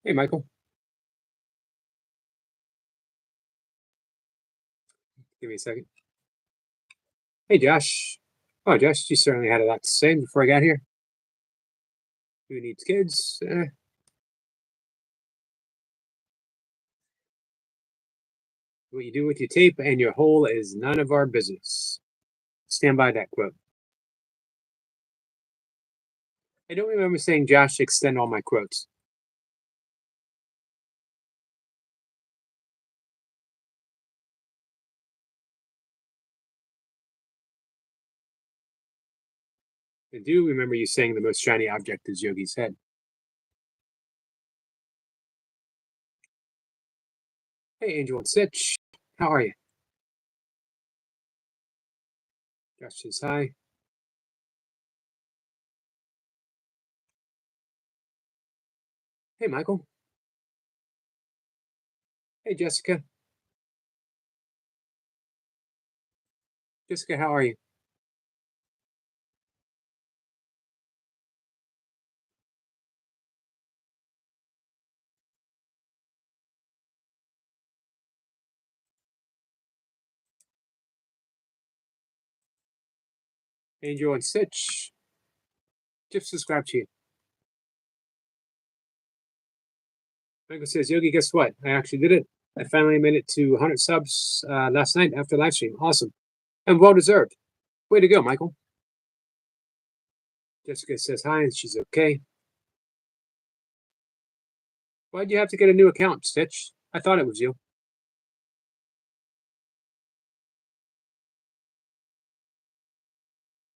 Hey, Michael. Give me a second. Hey, Josh. Oh, Josh, you certainly had a lot to say before I got here. Who needs kids? What you do with your tape and your hole is none of our business. Stand by that quote. I don't remember saying, Josh, extend all my quotes. I do remember you saying the most shiny object is Yogi's head. Hey, Angel and Sitch. How are you? Josh says hi. Hey, Michael. Hey, Jessica. Jessica, how are you? Angel and Sitch. Just subscribe to you. Michael says, Yogi, guess what? I actually did it. I finally made it to 100 subs last night after live stream. Awesome. And well deserved. Way to go, Michael. Jessica says hi and she's okay. Why'd you have to get a new account, Stitch? I thought it was you.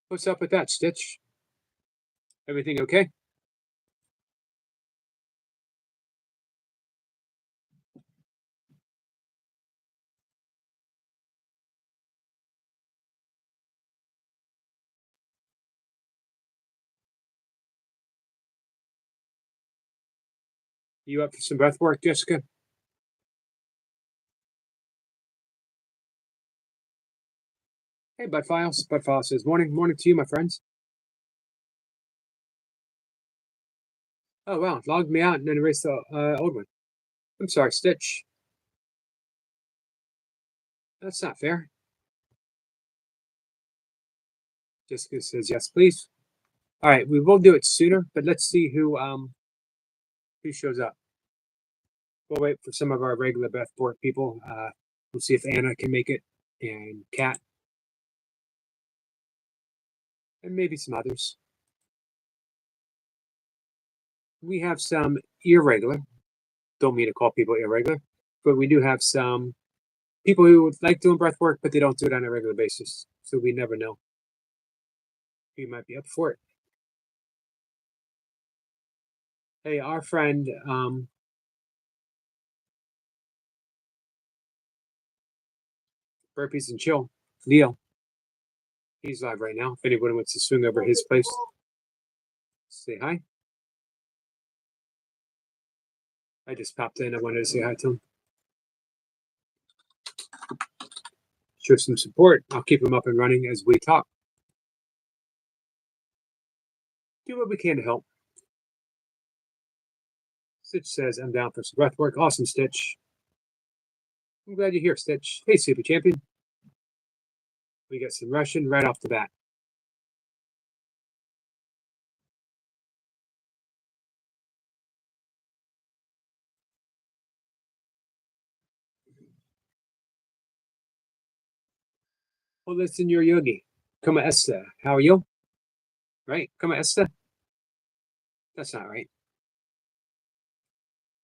What's up with that, Stitch? Everything okay? You up for some breath work, Jessica? Hey, Bud Files. Bud Files says, morning to you, my friends. Oh, wow. Logged me out and then erased the old one. I'm sorry, Stitch. That's not fair. Jessica says, yes, please. All right, we will do it sooner, but let's see who shows up. We'll wait for some of our regular breathwork people. We'll see if Anna can make it and Kat and maybe some others. We have some irregular. Don't mean to call people irregular, but we do have some people who like doing breath work, but they don't do it on a regular basis. So we never know. You might be up for it. Hey, our friend, Burpees and Chill, Leo. He's live right now. If anyone wants to swing over his place, say hi. I just popped in. I wanted to say hi to him. Show some support. I'll keep him up and running as we talk. Do what we can to help. Stitch says, I'm down for some breath work. Awesome, Stitch. I'm glad you're here, Stitch. Hey, Super Champion. We got some Russian right off the bat. Well, listen, you're Yogi. Kama Esta. How are you? Right? Kama Esta? That's not right.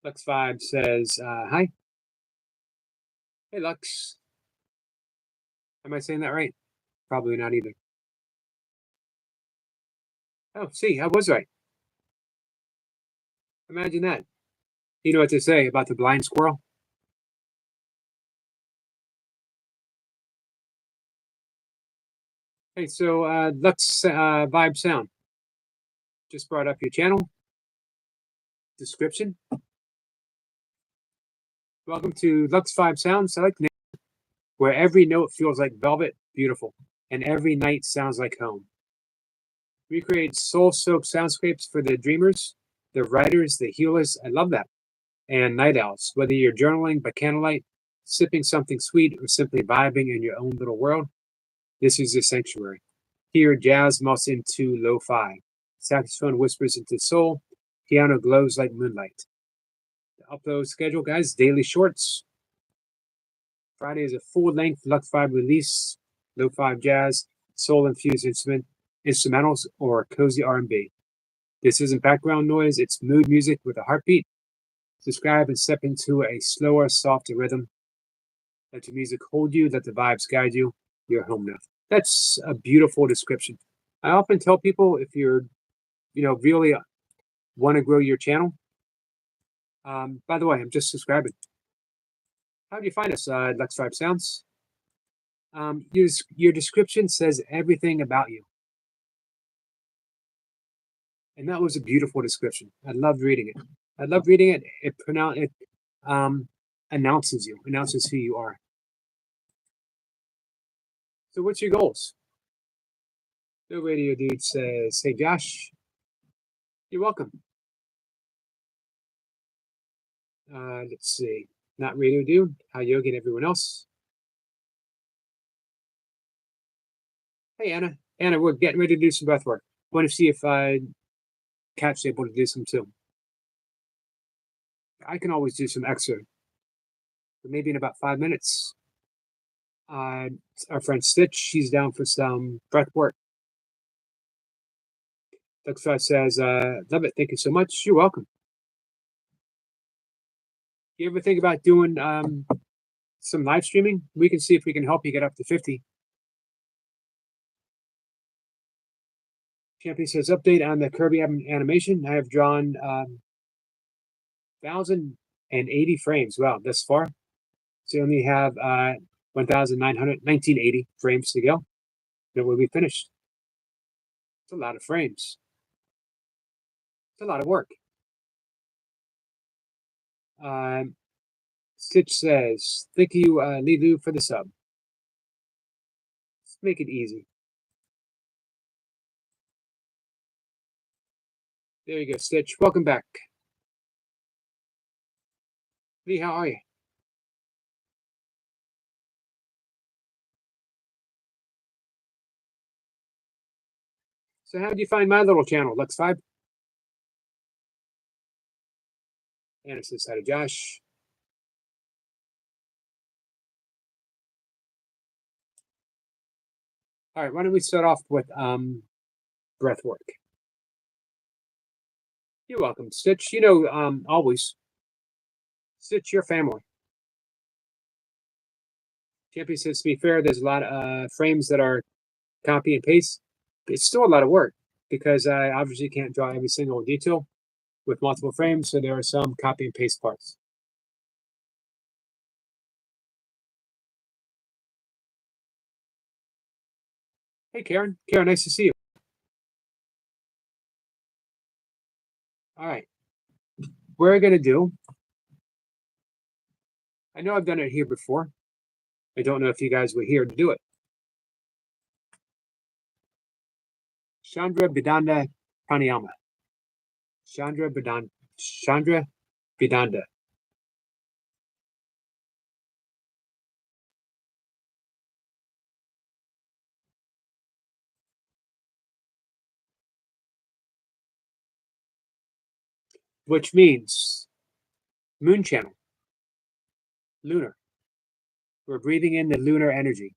Lux Vibe says, hi. Hey, Lux. Am I saying that right? Probably not either. Oh, see, I was right. Imagine that. You know what to say about the blind squirrel? Hey, so Lux Vibe Sound. Just brought up your channel. Description. Welcome to Lux Vibe Sound Select, where every note feels like velvet, beautiful, and every night sounds like home. We create soul-soaked soundscapes for the dreamers, the writers, the healers. I love that. and night owls. Whether you're journaling by candlelight, sipping something sweet, or simply vibing in your own little world, this is your sanctuary. Here, jazz melts into lo-fi. Saxophone whispers into soul. Piano glows like moonlight. The upload schedule, guys, daily shorts. Friday is a full-length Lux 5 release, lo-fi jazz, soul-infused instrumentals, or cozy R&B. This isn't background noise, it's mood music with a heartbeat. Subscribe and step into a slower, softer rhythm. Let your music hold you, let the vibes guide you. You're home now. That's a beautiful description. I often tell people if you're, really want to grow your channel. By the way, I'm just subscribing. How do you find us? Lux 5 Sounds. Your description says everything about you. And that was a beautiful description. I loved reading it. It announces who you are. So what's your goals? No Radio Dude says, hey, Josh, you're welcome. Let's see. Not Radio Dude. Hi, Yogi and everyone else. Hey, Anna. Anna, we're getting ready to do some breath work. Want to see if Kat's able to do some too. I can always do some extra, but maybe in about 5 minutes. Our friend Stitch, she's down for some breath work. Lux5 says, love it. Thank you so much. You're welcome. You ever think about doing some live streaming? We can see if we can help you get up to 50. Champion says, update on the Kirby animation. I have drawn 1,080 frames. Wow, thus far. So you only have 1980 frames to go. Then we'll be finished. It's a lot of frames. It's a lot of work. Stitch says, thank you, Lilu, for the sub. Let's make it easy. There you go, Stitch. Welcome back. Lee, how are you? So how did you find my little channel, Lux5? Anna says hi to Josh. All right, why don't we start off with breath work? You're welcome, Stitch. Always. Stitch, your family. Champion says, to be fair, there's a lot of frames that are copy and paste. It's still a lot of work because I obviously can't draw every single detail with multiple frames, so there are some copy and paste parts. Hey, Karen. Karen, nice to see you. All right. We're going to do, I know I've done it here before. I don't know if you guys were here to do it. Chandra Bidanda Pranayama. Chandra Bidanda. Which means moon channel, lunar. We're breathing in the lunar energy,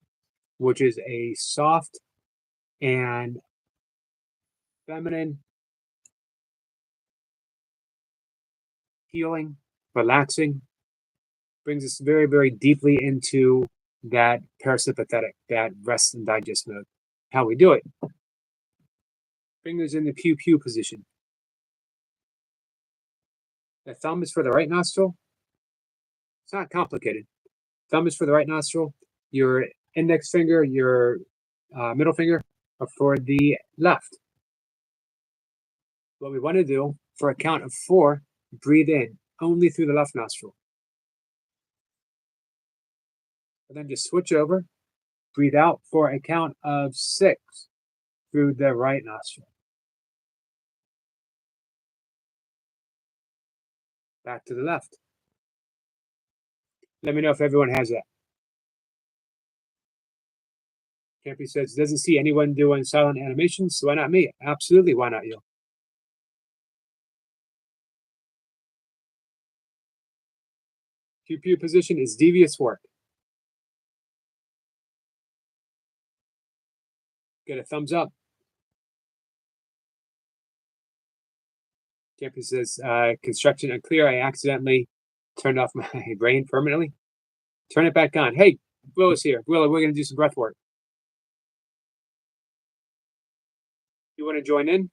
which is a soft and feminine, healing, relaxing, brings us very, very deeply into that parasympathetic, that rest and digest mode. How we do it. Fingers in the pew pew position. The thumb is for the right nostril. It's not complicated. Thumb is for the right nostril. Your index finger, your middle finger are for the left. What we want to do for a count of 4, breathe in only through the left nostril. And then just switch over, breathe out for a count of 6 through the right nostril. Back to the left. Let me know if everyone has that. Campy says, doesn't see anyone doing silent animations, so why not me? Absolutely, why not you? Pew pew position is devious work. Get a thumbs up. Campy says, construction unclear. I accidentally turned off my brain permanently. Turn it back on. Hey, Willow's here. Willow, we're going to do some breath work. You want to join in?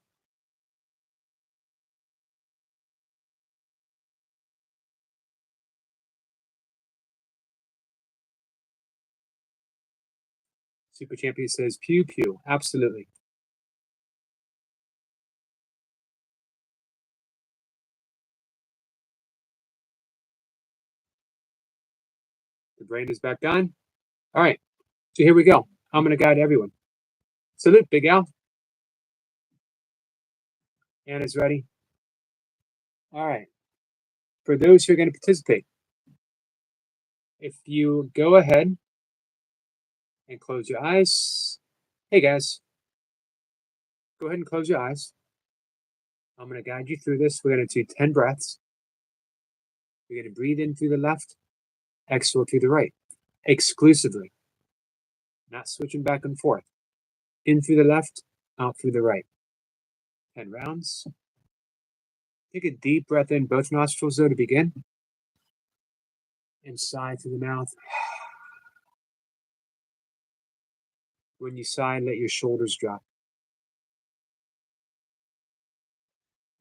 Super Champion says, pew pew. Absolutely. The brain is back on. All right. So here we go. I'm going to guide everyone. Salute, Big Al. Anna's ready. All right. For those who are going to participate, if you go ahead and close your eyes. Hey, guys. Go ahead and close your eyes. I'm going to guide you through this. We're going to do 10 breaths. We're going to breathe in through the left, exhale through the right, exclusively. Not switching back and forth. In through the left, out through the right. 10 rounds. Take a deep breath in both nostrils, though, to begin. And sigh through the mouth. When you sigh, let your shoulders drop.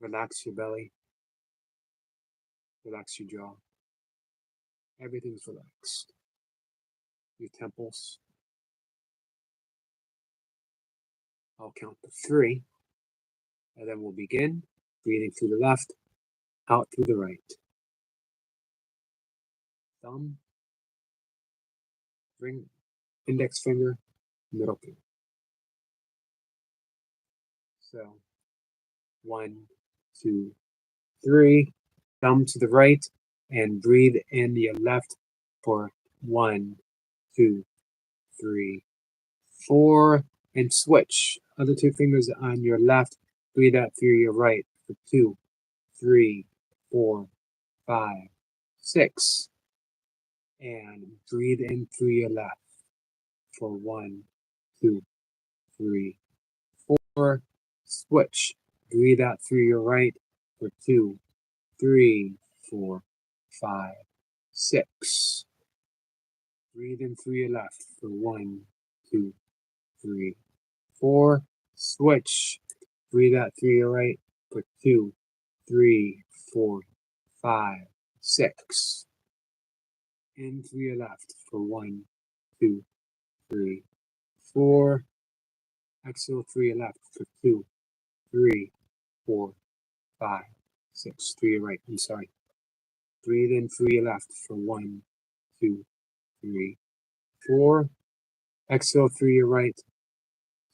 Relax your belly. Relax your jaw. Everything's relaxed. Your temples. I'll count to 3. And then we'll begin breathing through the left, out through the right. Thumb, ring, index finger, middle finger. So 1, 2, 3. Thumb to the right and breathe in your left for 1, 2, 3, 4. And switch. Other 2 fingers on your left. Breathe out through your right for 2, 3, 4, 5, 6. And breathe in through your left for 1, 2, 3, 4. Switch. Breathe out through your right for 2, 3, 4, 5, 6. Breathe in through your left for 1, 2, 3, 4. Switch. Breathe out through your right for 2, 3, 4, 5, 6. In through your left for 1, 2, 3, 4. Exhale through your left for 2, 3, 4, 5, 6. Through your right. I'm sorry. Breathe in through your left for 1, 2, 3, 4. Exhale through your right.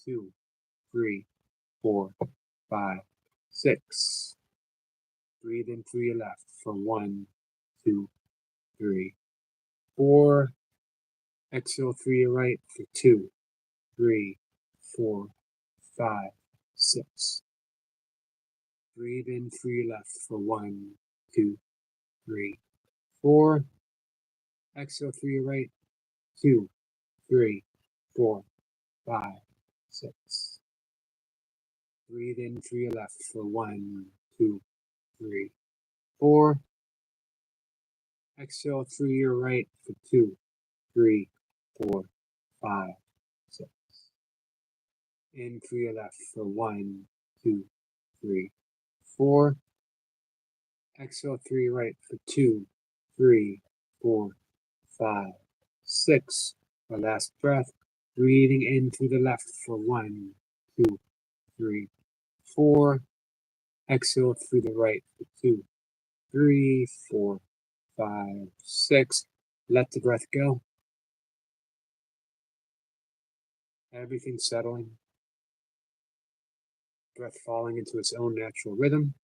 2, 3, 4, 5, 6. Breathe in through your left for 1, 2, 3, 4. Exhale through your right for 2, 3, 4, 5, 6. Breathe in through your left for 1, 2, 3, 4. Exhale through your right. 2, 3, 4, 5, 6. Breathe in through your left for 1, 2, 3, 4. Exhale through your right for 2, 3, 4, 5, 6. In through your left for 1, 2, 3, 4. Exhale through your right for 2, 3, 4, 5, 6. Our last breath. Breathing in through the left for 1, 2, 3, 4. Exhale through the right for 2, 3, 4, 5, 6. Let the breath go. Everything settling. Breath falling into its own natural rhythm.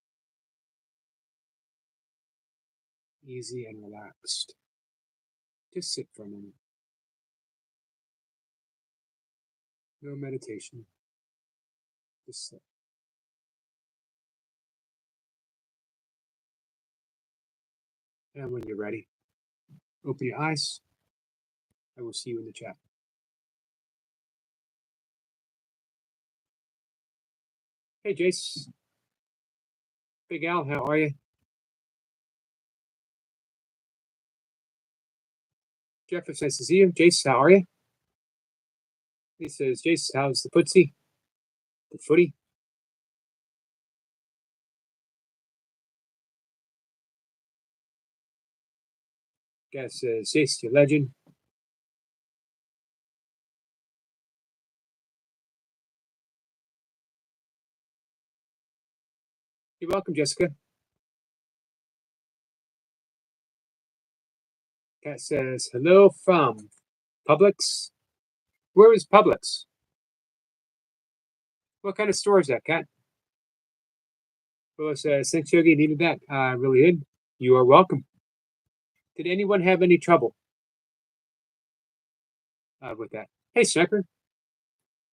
easy and relaxed. Just sit for a minute. No meditation. Just sit. And when you're ready, open your eyes. I will see you in the chat. Hey, Jace. Big Al, how are you? Jeff, it's nice to see you. Jace, how are you? He says, Jace, how's the footsie? The footy? Guess says, Jace, you legend. You're welcome, Jessica. Cat says, hello from Publix. Where is Publix? What kind of store is that, Cat? Well, says, thanks, Yogi, needed that. I really did. You are welcome. Did anyone have any trouble with that? Hey, Sniper.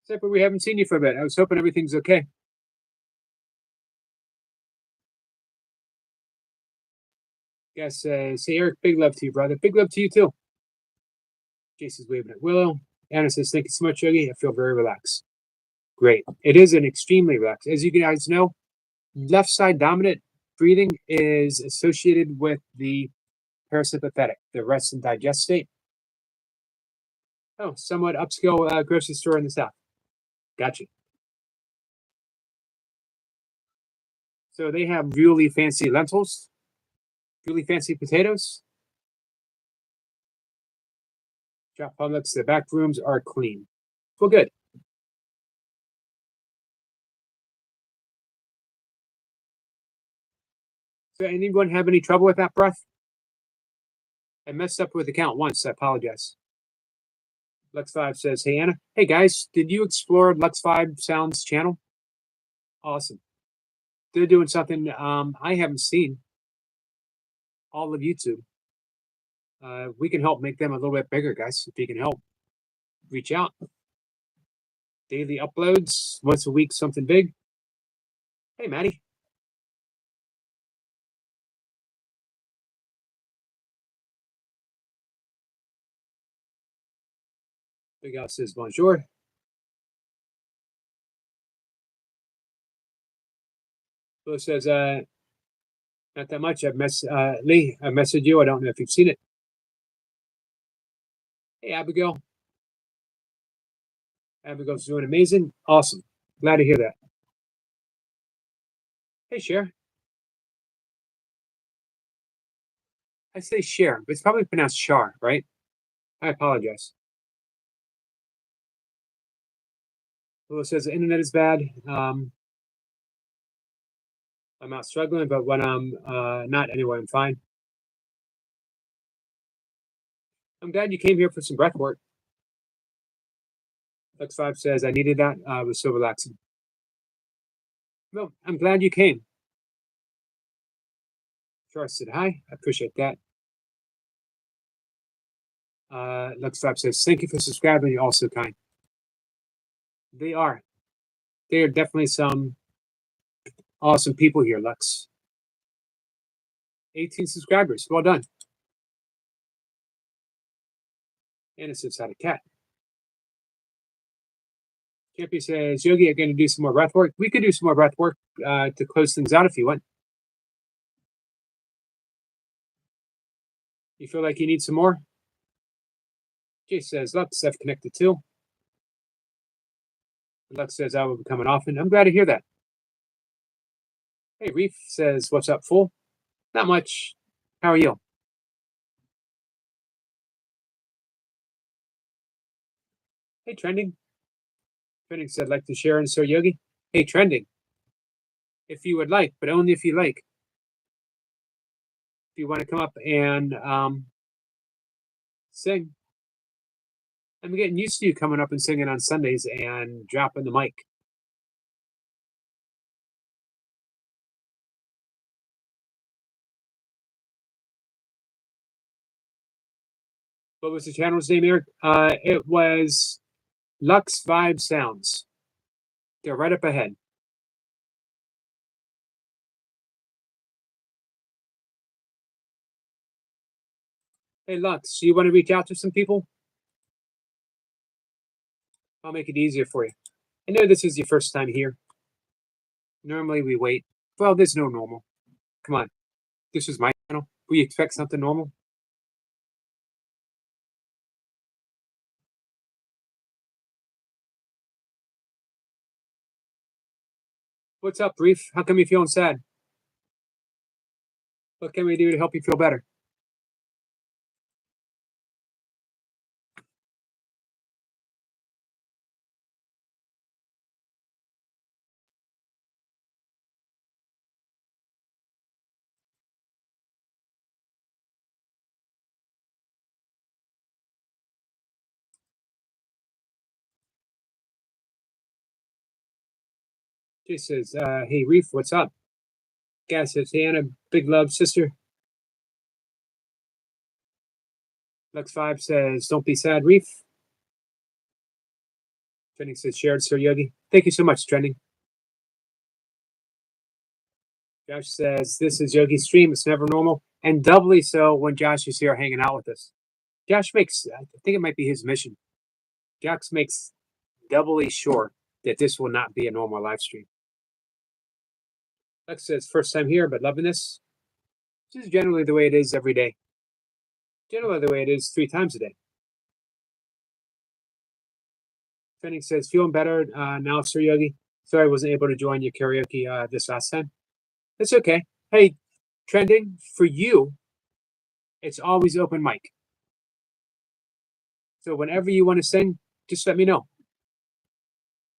Sniper, we haven't seen you for a bit. I was hoping everything's okay. Guess, say, Eric, big love to you, brother. Big love to you, too. Jason's waving at Willow. Anna says, thank you so much, Yogi. I feel very relaxed. Great. It is an extremely relaxed. As you guys know, left side dominant breathing is associated with the parasympathetic, the rest and digest state. Oh, somewhat upscale grocery store in the south. Gotcha. So they have really fancy lentils, really fancy potatoes. Shop Publix, the back rooms are clean. Well, good. So anyone have any trouble with that breath? I messed up with the count once. I apologize. Lux5 says, hey, Anna. Hey, guys, did you explore Lux5 Sounds channel? Awesome. They're doing something I haven't seen. All of YouTube. We can help make them a little bit bigger, guys. If you can help, reach out. Daily uploads, once a week, something big. Hey, Maddie. Big Al says, bonjour. Bill says, not that much. Lee, I messaged you. I don't know if you've seen it. Hey, Abigail. Abigail's doing amazing. Awesome. Glad to hear that. Hey, Cher. I say Cher, but it's probably pronounced Char, right? I apologize. Bill says the internet is bad. I'm out struggling, but when I'm not anyway, I'm fine. I'm glad you came here for some breath work. Lux5 says, I needed that. It was so relaxing. Well, I'm glad you came. Sure, said hi. I appreciate that. Lux5 says, thank you for subscribing. You're also kind. They are. They are definitely some awesome people here, Lux. 18 subscribers. Well done. Anna says, had a cat. Champion says, Yogi, I'm going to do some more breath work. We could do some more breath work to close things out if you want. You feel like you need some more? Jay says, Lux, I've connected too. Lux says, I will be coming often. I'm glad to hear that. Hey, Reef says, what's up, fool? Not much. How are you? Hey, Trending. Trending said, like to share and Sir Yogi. Hey, Trending. If you would like, but only if you like. If you want to come up and sing. I'm getting used to you coming up and singing on Sundays and dropping the mic. What was the channel's name, Eric? It was Lux Vibe Sounds. They're right up ahead. Hey, Lux, do you want to reach out to some people? I'll make it easier for you. I know this is your first time here. Normally we wait. Well, there's no normal. Come on. This is my channel. We expect something normal. What's up, Reef? How come you're feeling sad? What can we do to help you feel better? Jay says, hey, Reef, what's up? Gas says, hey, Anna, big love, sister. Lux5 says, don't be sad, Reef. Trending says, shared, Sir Yogi. Thank you so much, Trending. Josh says, this is Yogi's stream. It's never normal. And doubly so when Josh is here hanging out with us. Josh makes, I think it might be his mission. Josh makes doubly sure that this will not be a normal live stream. Lex says, first time here, but loving this. This is generally the way it is every day. Generally the way it is 3 times a day. Trending says, feeling better now, Sir Yogi. Sorry I wasn't able to join your karaoke this last time. It's okay. Hey, Trending, for you, it's always open mic. So whenever you want to sing, just let me know.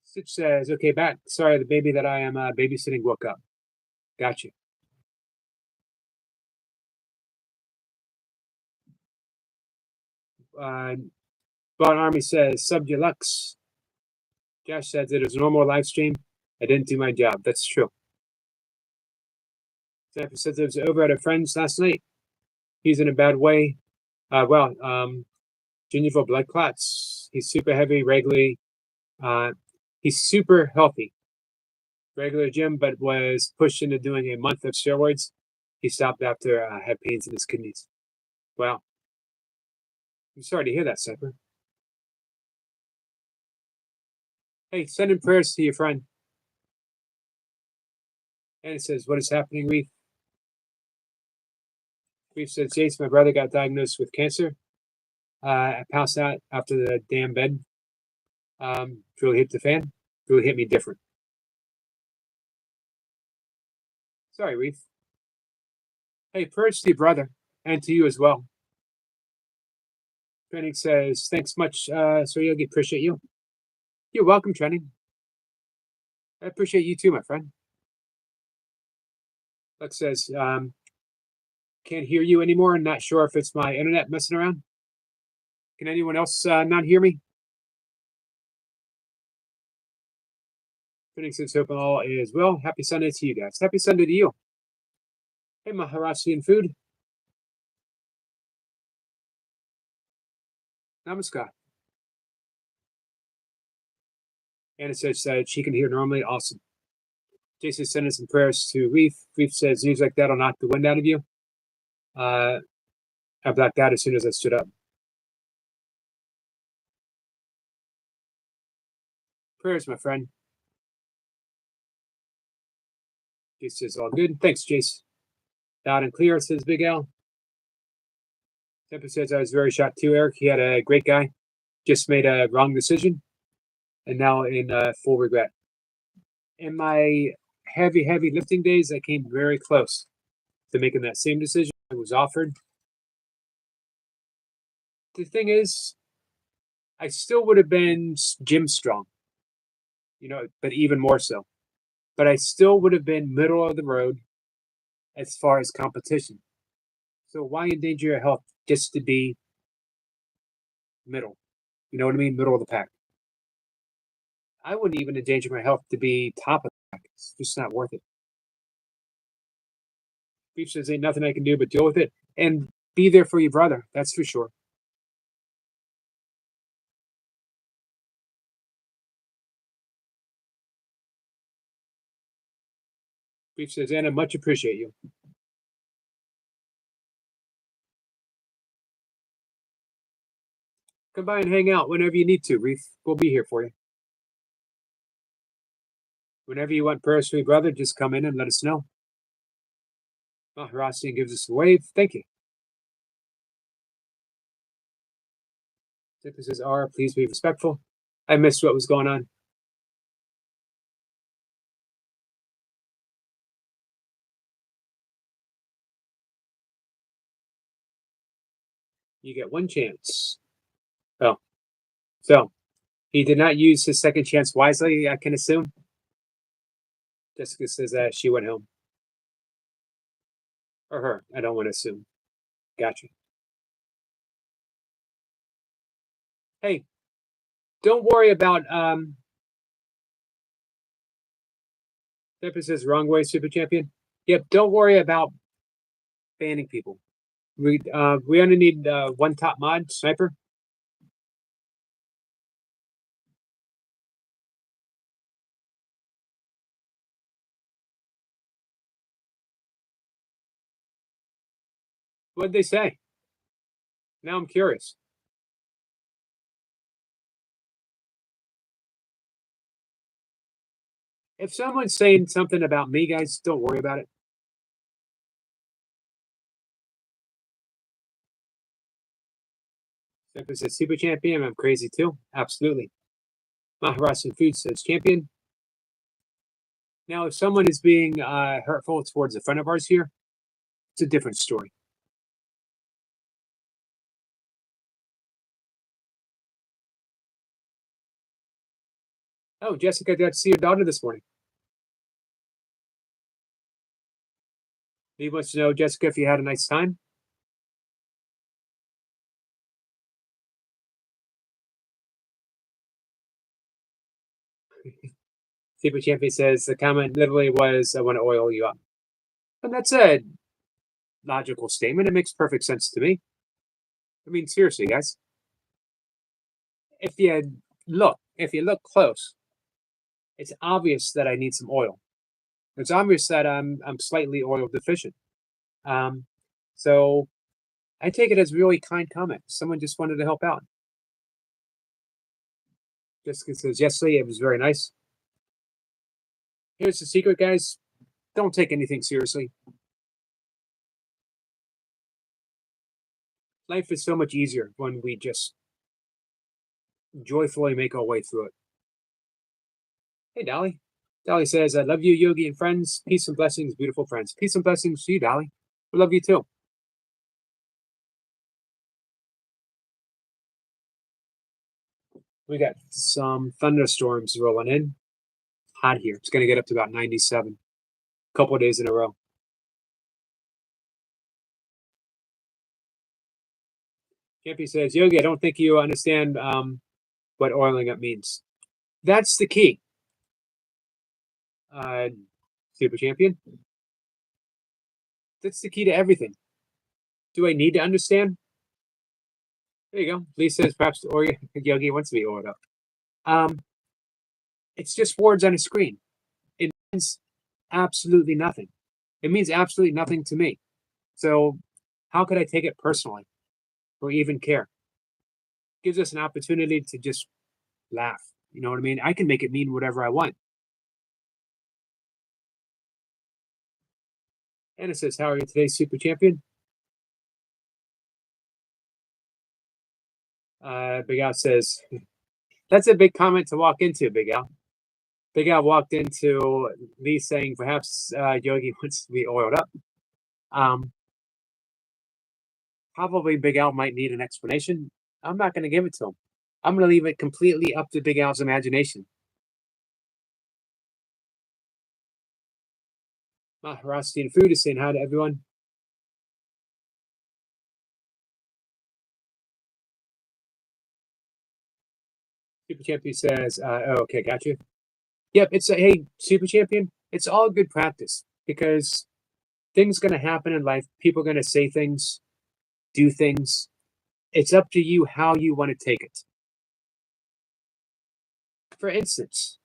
Stitch says, okay, back. Sorry, the baby that I am babysitting woke up. Gotcha. Bon Army says, sub deluxe. Josh says it was a normal live stream. I didn't do my job. That's true. San Francisco was over at a friend's last night. He's in a bad way. Gingival blood clots. He's super heavy regularly. He's super healthy. Regular gym, but was pushed into doing a month of steroids. He stopped after had pains in his kidneys. Wow. I'm sorry to hear that, Cypher. Hey, send in prayers to your friend. And it says, what is happening, Reef? Reef says, Jace, my brother got diagnosed with cancer. I passed out after the damn bed. Really hit the fan. Really hit me different. Sorry, Reef. Hey, prayers to your brother and to you as well. Training says, thanks much, Sir Yogi. Appreciate you. You're welcome, Training. I appreciate you too, my friend. Lex says, can't hear you anymore. Not sure if it's my internet messing around. Can anyone else not hear me? Training says, hope all is well. Happy Sunday to you guys. Happy Sunday to you. Hey, Maharashtrian food. Namaskar. Anna says she can hear normally. Awesome. Jason sent us some prayers to Reef. Reef says news like that'll knock the wind out of you. I blacked out as soon as I stood up. Prayers, my friend. Jace says all good. Thanks, Jace. Loud and clear, says Big Al. Temper says I was very shocked too, Eric. He had a great guy. Just made a wrong decision. And now in full regret. In my heavy lifting days, I came very close to making that same decision I was offered. The thing is, I still would have been gym strong, but even more so. But I still would have been middle of the road as far as competition. So why endanger your health just to be middle? You know what I mean? Middle of the pack. I wouldn't even endanger my health to be top of the pack. It's just not worth it. Beef says ain't nothing I can do but deal with it and be there for your brother. That's for sure. Reef says, Anna, much appreciate you. Come by and hang out whenever you need to, Reef. We'll be here for you. Whenever you want prayers for your brother, just come in and let us know. Rothstein gives us a wave. Thank you. Zipper says, R, please be respectful. I missed what was going on. You get one chance. Oh, so he did not use his second chance wisely, I can assume. Jessica says that she went home. Or her. I don't want to assume. Gotcha. Hey, don't worry about Zipper says wrong way, super champion. Yep, don't worry about banning people. We only need one top mod, sniper. What'd they say? Now I'm curious. If someone's saying something about me, guys, don't worry about it. Zipper says super champion. I'm crazy too. Absolutely. Maharasan Food says champion. Now, if someone is being hurtful towards a friend of ours here, it's a different story. Oh, Jessica got to see your daughter this morning. Lee wants to know, Jessica, if you had a nice time. Super Champion says the comment literally was, I want to oil you up. And that's a logical statement. It makes perfect sense to me. I mean, seriously, guys. If you look close, it's obvious that I need some oil. It's obvious that I'm slightly oil deficient. So I take it as really kind comment. Someone just wanted to help out. Jessica says, yes, Lee, it was very nice. Here's the secret, guys. Don't take anything seriously. Life is so much easier when we just joyfully make our way through it. Hey, Dolly. Dolly says, I love you, Yogi and friends. Peace and blessings, beautiful friends. Peace and blessings to you, Dolly. We love you too. We got some thunderstorms rolling in. Hot here. It's going to get up to about 97. A couple of days in a row. Campy says, Yogi, I don't think you understand what oiling up means. That's the key. Super Champion. That's the key to everything. Do I need to understand? There you go. Lee says perhaps Yogi wants to be oiled up. It's just words on a screen. It means absolutely nothing. It means absolutely nothing to me. So how could I take it personally or even care? It gives us an opportunity to just laugh. You know what I mean? I can make it mean whatever I want. Anna says, how are you today, Super Champion? Big Al says, that's a big comment to walk into, Big Al. Big Al walked into Lee saying perhaps Yogi wants to be oiled up. Probably Big Al might need an explanation. I'm not going to give it to him. I'm going to leave it completely up to Big Al's imagination. Rothstein Food is saying hi to everyone. Super Champion says, oh, okay, got you. Yep, it's a, hey, Super Champion, it's all good practice because things going to happen in life. People are going to say things, do things. It's up to you how you want to take it. For instance,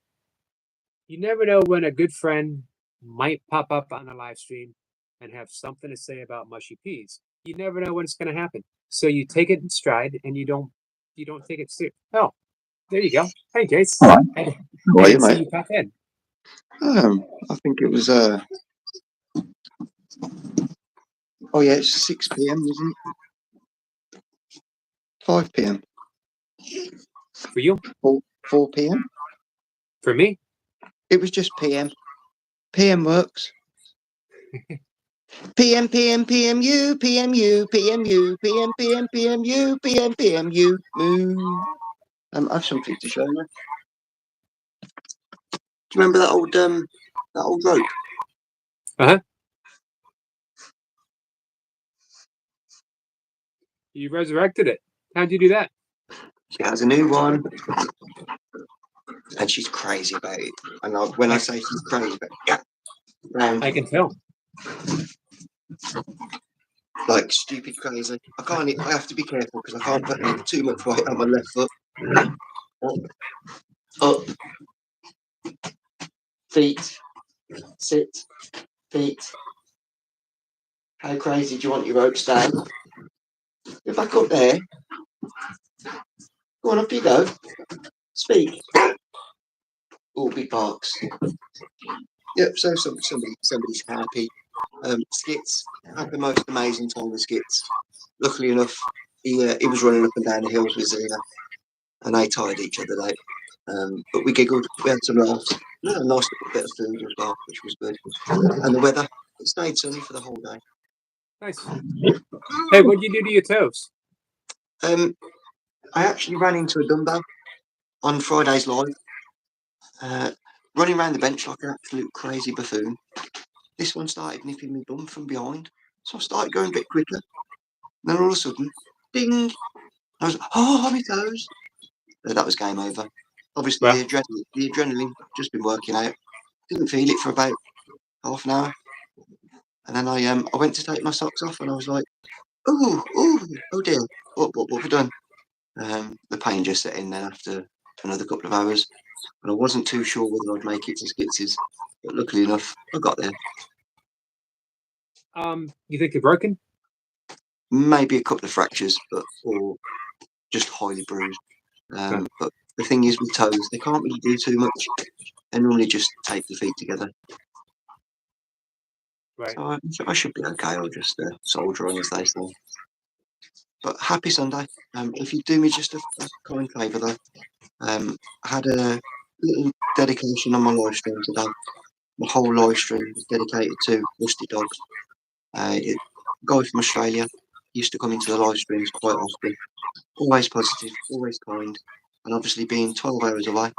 you never know when a good friend might pop up on a live stream and have something to say about mushy peas. You never know when it's going to happen. So you take it in stride and you don't take it serious. Oh, there you go. Hey, Jace. All right. I, How I are you, didn't see mate? you pop in. I think it was. Oh yeah, it's 6 p.m. isn't it? 5 p.m. For you? 4 p.m. For me? It was just p.m. p.m. works. p.m. p.m. p.m.u. p.m.u. p.m.u. p.m. p.m. p.m.u. p.m. p.m.u. Moo. I've something to show you. Do you remember that old rope? Uh-huh. You resurrected it. How'd you do that? She has a new one, and she's crazy about it. And when I say she's crazy about it, I can tell. like stupid crazy. I have to be careful because I can't put too much weight on my left foot. Up, feet, sit, feet. How crazy do you want your ropes down? You're back up there. Go on, up you go. Speak. All big barks. Yep, so somebody's happy. Skits had the most amazing time with Skits. Luckily enough, he was running up and down the hills with Zena, and they tired each other out. But we giggled, we had some laughs. We had a nice little bit of food as well, which was good. And the weather, it stayed sunny for the whole day. Nice. Hey, what'd you do to your toes? I actually ran into a dumbbell on Friday's live, running around the bench like an absolute crazy buffoon. This one started nipping me bum from behind, so I started going a bit quicker. And then all of a sudden, ding! I was like, oh, my toes! That was game over. Obviously, Well, the adrenaline just been working out. Didn't feel it for about half an hour, and then I went to take my socks off, and I was like, oh dear, what have I done? The pain just set in then after another couple of hours, and I wasn't too sure whether I'd make it to Skitz's, but luckily enough, I got there. you think you're broken? Maybe a couple of fractures, or just highly bruised. But the thing is with toes, they can't really do too much. They normally just tape the feet together. Right. So I should be okay. I'll just soldier on, as they say. But happy Sunday. If you do me just a kind favour though, I had a little dedication on my live stream today. My whole live stream was dedicated to Rusty Dogs. A guy from Australia used to come into the live streams quite often. Always positive, always kind, and obviously being 12 hours away,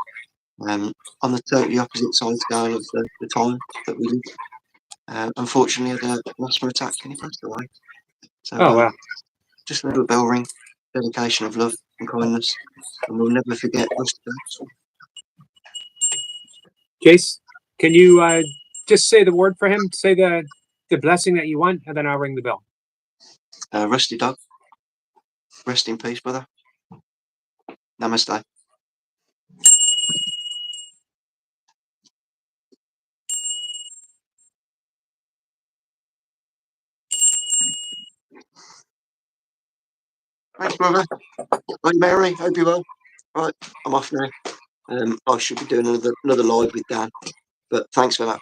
on the totally opposite side scale of the time that we live. Unfortunately, had a asthma attack and he passed away. So Oh, wow. just a little bell ring, dedication of love and kindness, and we'll never forget Rusty Dogs. Jace, can you just say the word for him? Say the blessing that you want, and then I'll ring the bell. Rusty Dog, rest in peace, brother. Namaste. Thanks, brother. Hi, Mary. Hope you're well. Right, I'm off now. I should be doing another live with Dan, but thanks for that,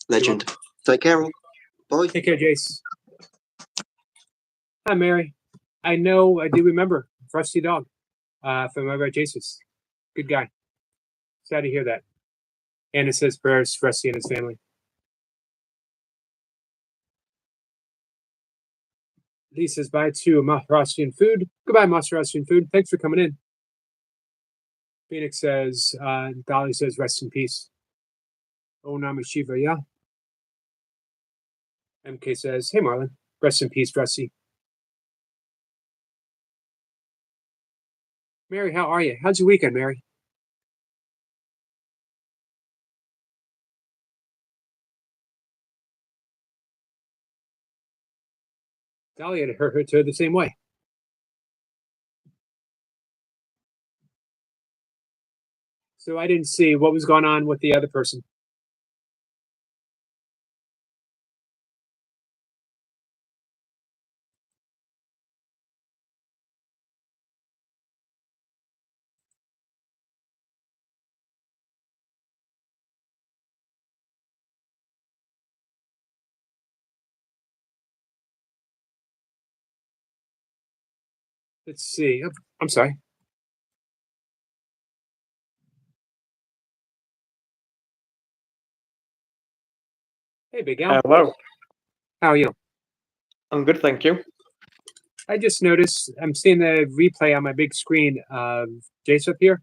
legend. Take care, all. Bye. Take care, Jace. Hi, Mary. I know, I do remember Rusty Dog from over at Jace's. Good guy. Sad to hear that. And it says prayers for Rusty and his family. Lee says bye to Maharashtrian Food. Goodbye, Maharashtrian Food. Thanks for coming in. Phoenix says, Dolly says, rest in peace. Oh, Namah Shiva, yeah. MK says, hey, Marlon, rest in peace, Rusty. Mary, how are you? How's your weekend, Mary? Dolly had hurt her the same way. So I didn't see what was going on with the other person. Let's see. Oh, I'm sorry. Hey, Big Al. Hello. How are you? I'm good, thank you. I just noticed I'm seeing the replay on my big screen of Jace up here.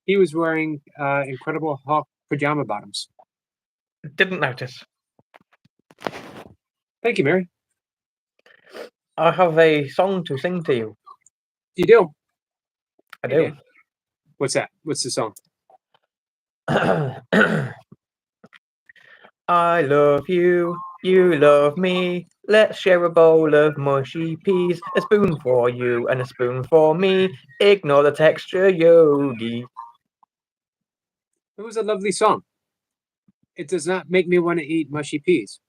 He was wearing Incredible Hulk pajama bottoms. Didn't notice. Thank you, Mary. I have a song to sing to you. You do? I Hey, do. Dan. What's that? What's the song? I love you, you love me. Let's share a bowl of mushy peas. A spoon for you and a spoon for me. Ignore the texture, Yogi. It was a lovely song. It does not make me want to eat mushy peas.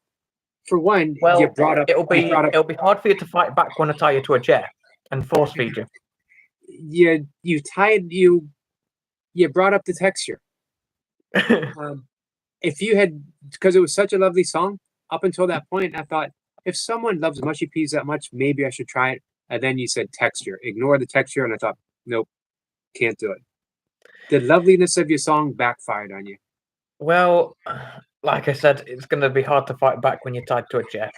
For one, Well, you brought up it'll be hard for you to fight back when I tie you to a chair and force feed you. you brought up the texture. If you had, because it was such a lovely song, up until that point, I thought if someone loves mushy peas that much, maybe I should try it. And then you said texture, ignore the texture, and I thought, nope, can't do it. The loveliness of your song backfired on you. Well, like I said, it's going to be hard to fight back when you're tied to a chair.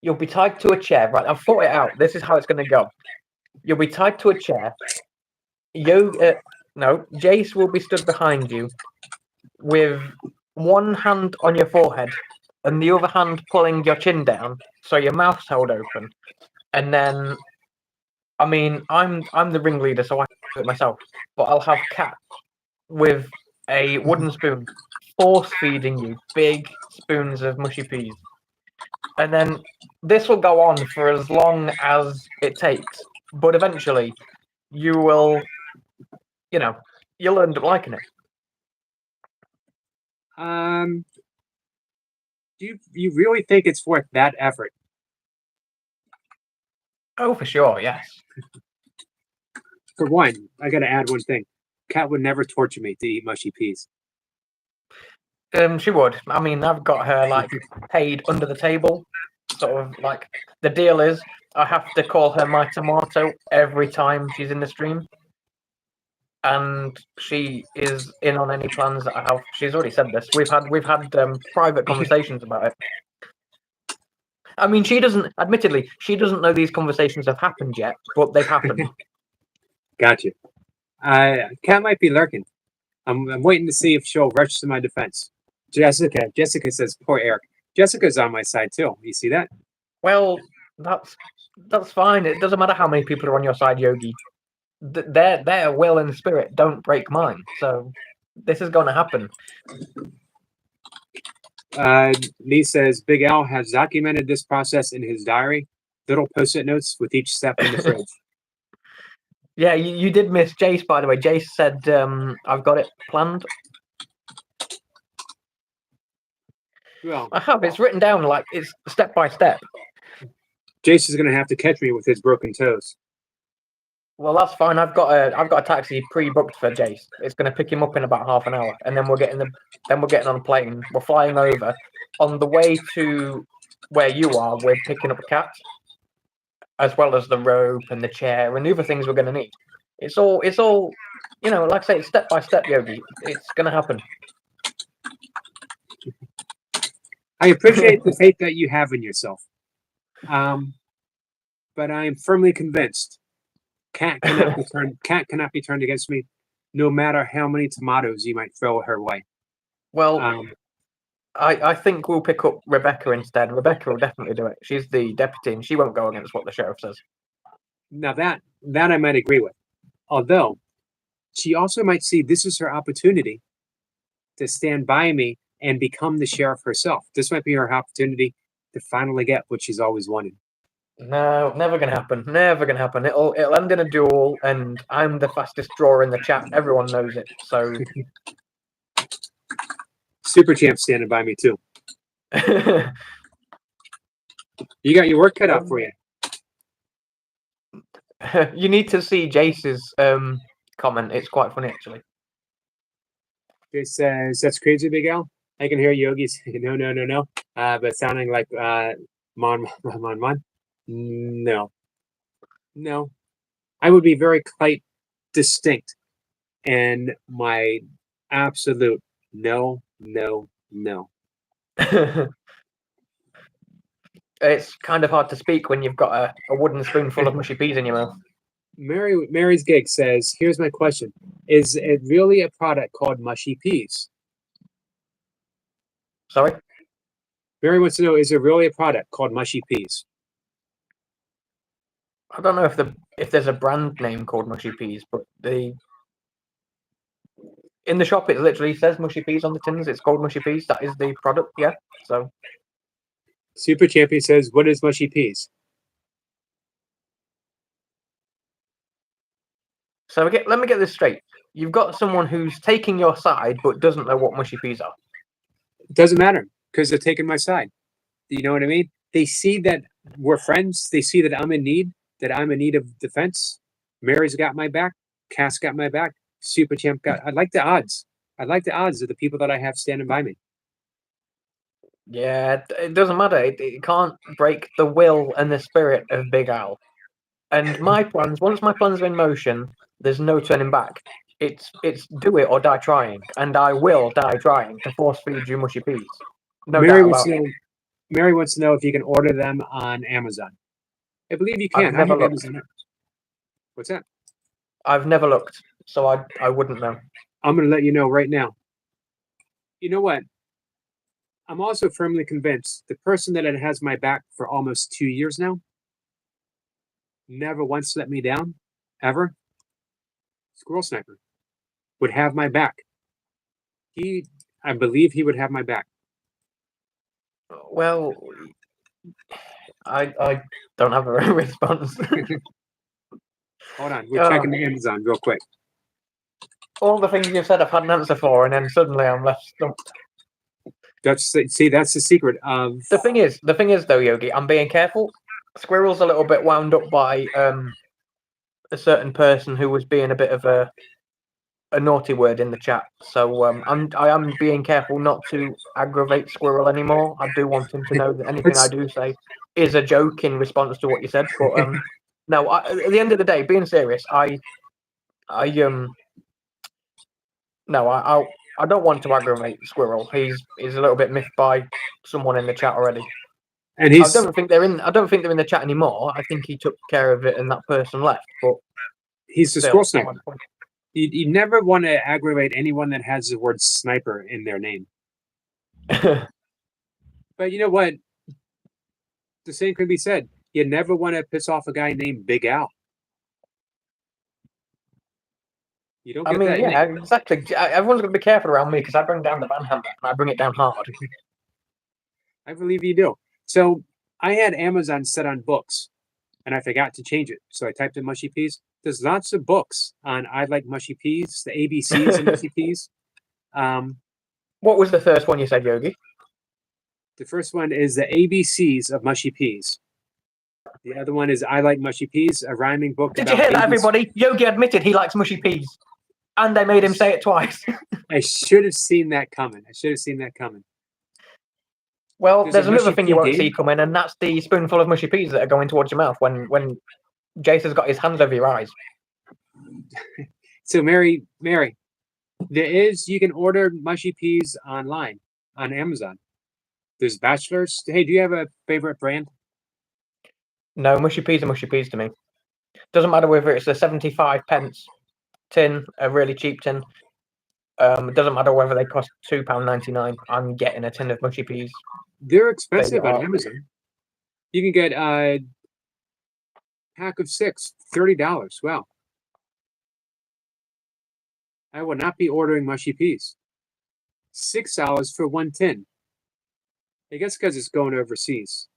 You'll be tied to a chair, right? I've thought it out. This is how it's going to go. You'll be tied to a chair. Jace will be stood behind you with one hand on your forehead and the other hand pulling your chin down, so your mouth's held open. And then, I mean, I'm the ringleader, so I can do it myself. But I'll have Cat with a wooden spoon force feeding you big spoons of mushy peas. And then this will go on for as long as it takes. But eventually, you will, you'll end up liking it. Do you really think it's worth that effort? Oh, for sure, yes. For one, I got to add one thing. Cat would never torture me to eat mushy peas. She would. I mean, I've got her like paid under the table. Sort of like the deal is I have to call her my tomato every time she's in the stream. And she is in on any plans that I have. She's already said this. We've had private conversations about it. I mean, admittedly, she doesn't know these conversations have happened yet, but they've happened. Gotcha. Cat might be lurking. I'm waiting to see if she'll rush to my defense. Jessica says, poor Eric. Jessica's on my side too. You see that? Well, that's fine. It doesn't matter how many people are on your side, Yogi. Their will and spirit don't break mine. So this is going to happen. Lee says Big Al has documented this process in his diary. Little post-it notes with each step in the fridge. Yeah, you did miss Jace, by the way. Jace said, I've got it planned. Well, I have. It's written down like it's step by step. Jace is going to have to catch me with his broken toes. Well, that's fine. I've got a taxi pre-booked for Jace. It's going to pick him up in about half an hour, and then we're getting on a plane. We're flying over. On the way to where you are, we're picking up a Cat, as well as the rope and the chair and the other things we're going to need. It's all, like I say, it's step by step, Yogi. It's going to happen. I appreciate the faith that you have in yourself. But I am firmly convinced Cat cannot be turned against me, no matter how many tomatoes you might throw her way. Well, I think we'll pick up Rebecca instead. Rebecca will definitely do it. She's the deputy, and she won't go against what the sheriff says. Now that I might agree with. Although, she also might see this is her opportunity to stand by me and become the sheriff herself. This might be her opportunity to finally get what she's always wanted. No, never gonna happen. Never gonna happen. It'll end in a duel, and I'm the fastest drawer in the chat. Everyone knows it. So Super Champ standing by me too. You got your work cut out for you. You need to see Jace's comment. It's quite funny actually. It says that's crazy, Big Al. I can hear Yogi say no, but sounding like mon. No. No, I would be very quite distinct, and my absolute no, no, no. It's kind of hard to speak when you've got a wooden spoonful of mushy peas in your mouth. Mary's gig says, "Here's my question: Is it really a product called mushy peas?" Sorry? Mary wants to know: Is there really a product called mushy peas? I don't know if there's a brand name called mushy peas, but in the shop it literally says mushy peas on the tins. It's called mushy peas. That is the product, yeah. So Super Champion says, "What is mushy peas?" let me get this straight. You've got someone who's taking your side but doesn't know what mushy peas are. It doesn't matter because they're taking my side. You know what I mean? They see that we're friends. They see that I'm in need. That I'm in need of defense. Mary's got my back. Cass got my back. Super Champ got. I like the odds. I like the odds of the people that I have standing by me. Yeah, it doesn't matter. It can't break the will and the spirit of Big Al. And once my plans are in motion, there's no turning back. It's do it or die trying, and I will die trying to force feed you mushy peas. No Mary doubt wants about to it. know. Mary wants to know if you can order them on Amazon. I believe you I've can. I never have looked. Amazon. What's that? I've never looked, so I wouldn't know. I'm going to let you know right now. You know what? I'm also firmly convinced the person that has my back for almost 2 years now never once let me down, ever. Squirrel Sniper would have my back. I believe he would have my back. Well, I don't have a response. Hold on, we're Oh. checking the Amazon real quick. All the things you've said I've had an answer for, and then suddenly I'm left stumped. That's the secret of. The thing is though, Yogi, I'm being careful. Squirrel's a little bit wound up by a certain person who was being a bit of a naughty word in the chat. So I am being careful not to aggravate Squirrel anymore. I do want him to know that anything I do say is a joke in response to what you said. But no, at the end of the day, being serious, I don't want to aggravate Squirrel. He's a little bit miffed by someone in the chat already. And I don't think they're in the chat anymore. I think he took care of it and that person left. But he's the still, Squirrel Sniper. You never want to aggravate anyone that has the word sniper in their name. But you know what? The same could be said. You never want to piss off a guy named Big Al. You don't I get mean, that. yeah, exactly. Everyone's going to be careful around me because I bring down the banhammer and I bring it down hard. I believe you do. So I had Amazon set on books, and I forgot to change it. So I typed in mushy peas. There's lots of books on I like mushy peas, the ABCs of mushy peas. What was the first one you said, Yogi? The first one is the ABCs of mushy peas. The other one is I like mushy peas, a rhyming book. Did you hear that, everybody? Yogi admitted he likes mushy peas, and they made him say it twice. I should have seen that coming. Well, There's there's a another mushy thing pea you won't game. see coming, and that's the spoonful of mushy peas that are going towards your mouth when Jace has got his hands over your eyes. So Mary, you can order mushy peas online on Amazon. There's Bachelors. Hey, do you have a favorite brand? No, mushy peas are mushy peas to me. Doesn't matter whether it's a 75 pence tin, a really cheap tin. It doesn't matter whether they cost £2.99. I'm getting a tin of mushy peas. They're expensive They on are. Amazon. You can get a pack of 6, $30. Wow. I will not be ordering mushy peas. $6 for one tin. I guess because it's going overseas.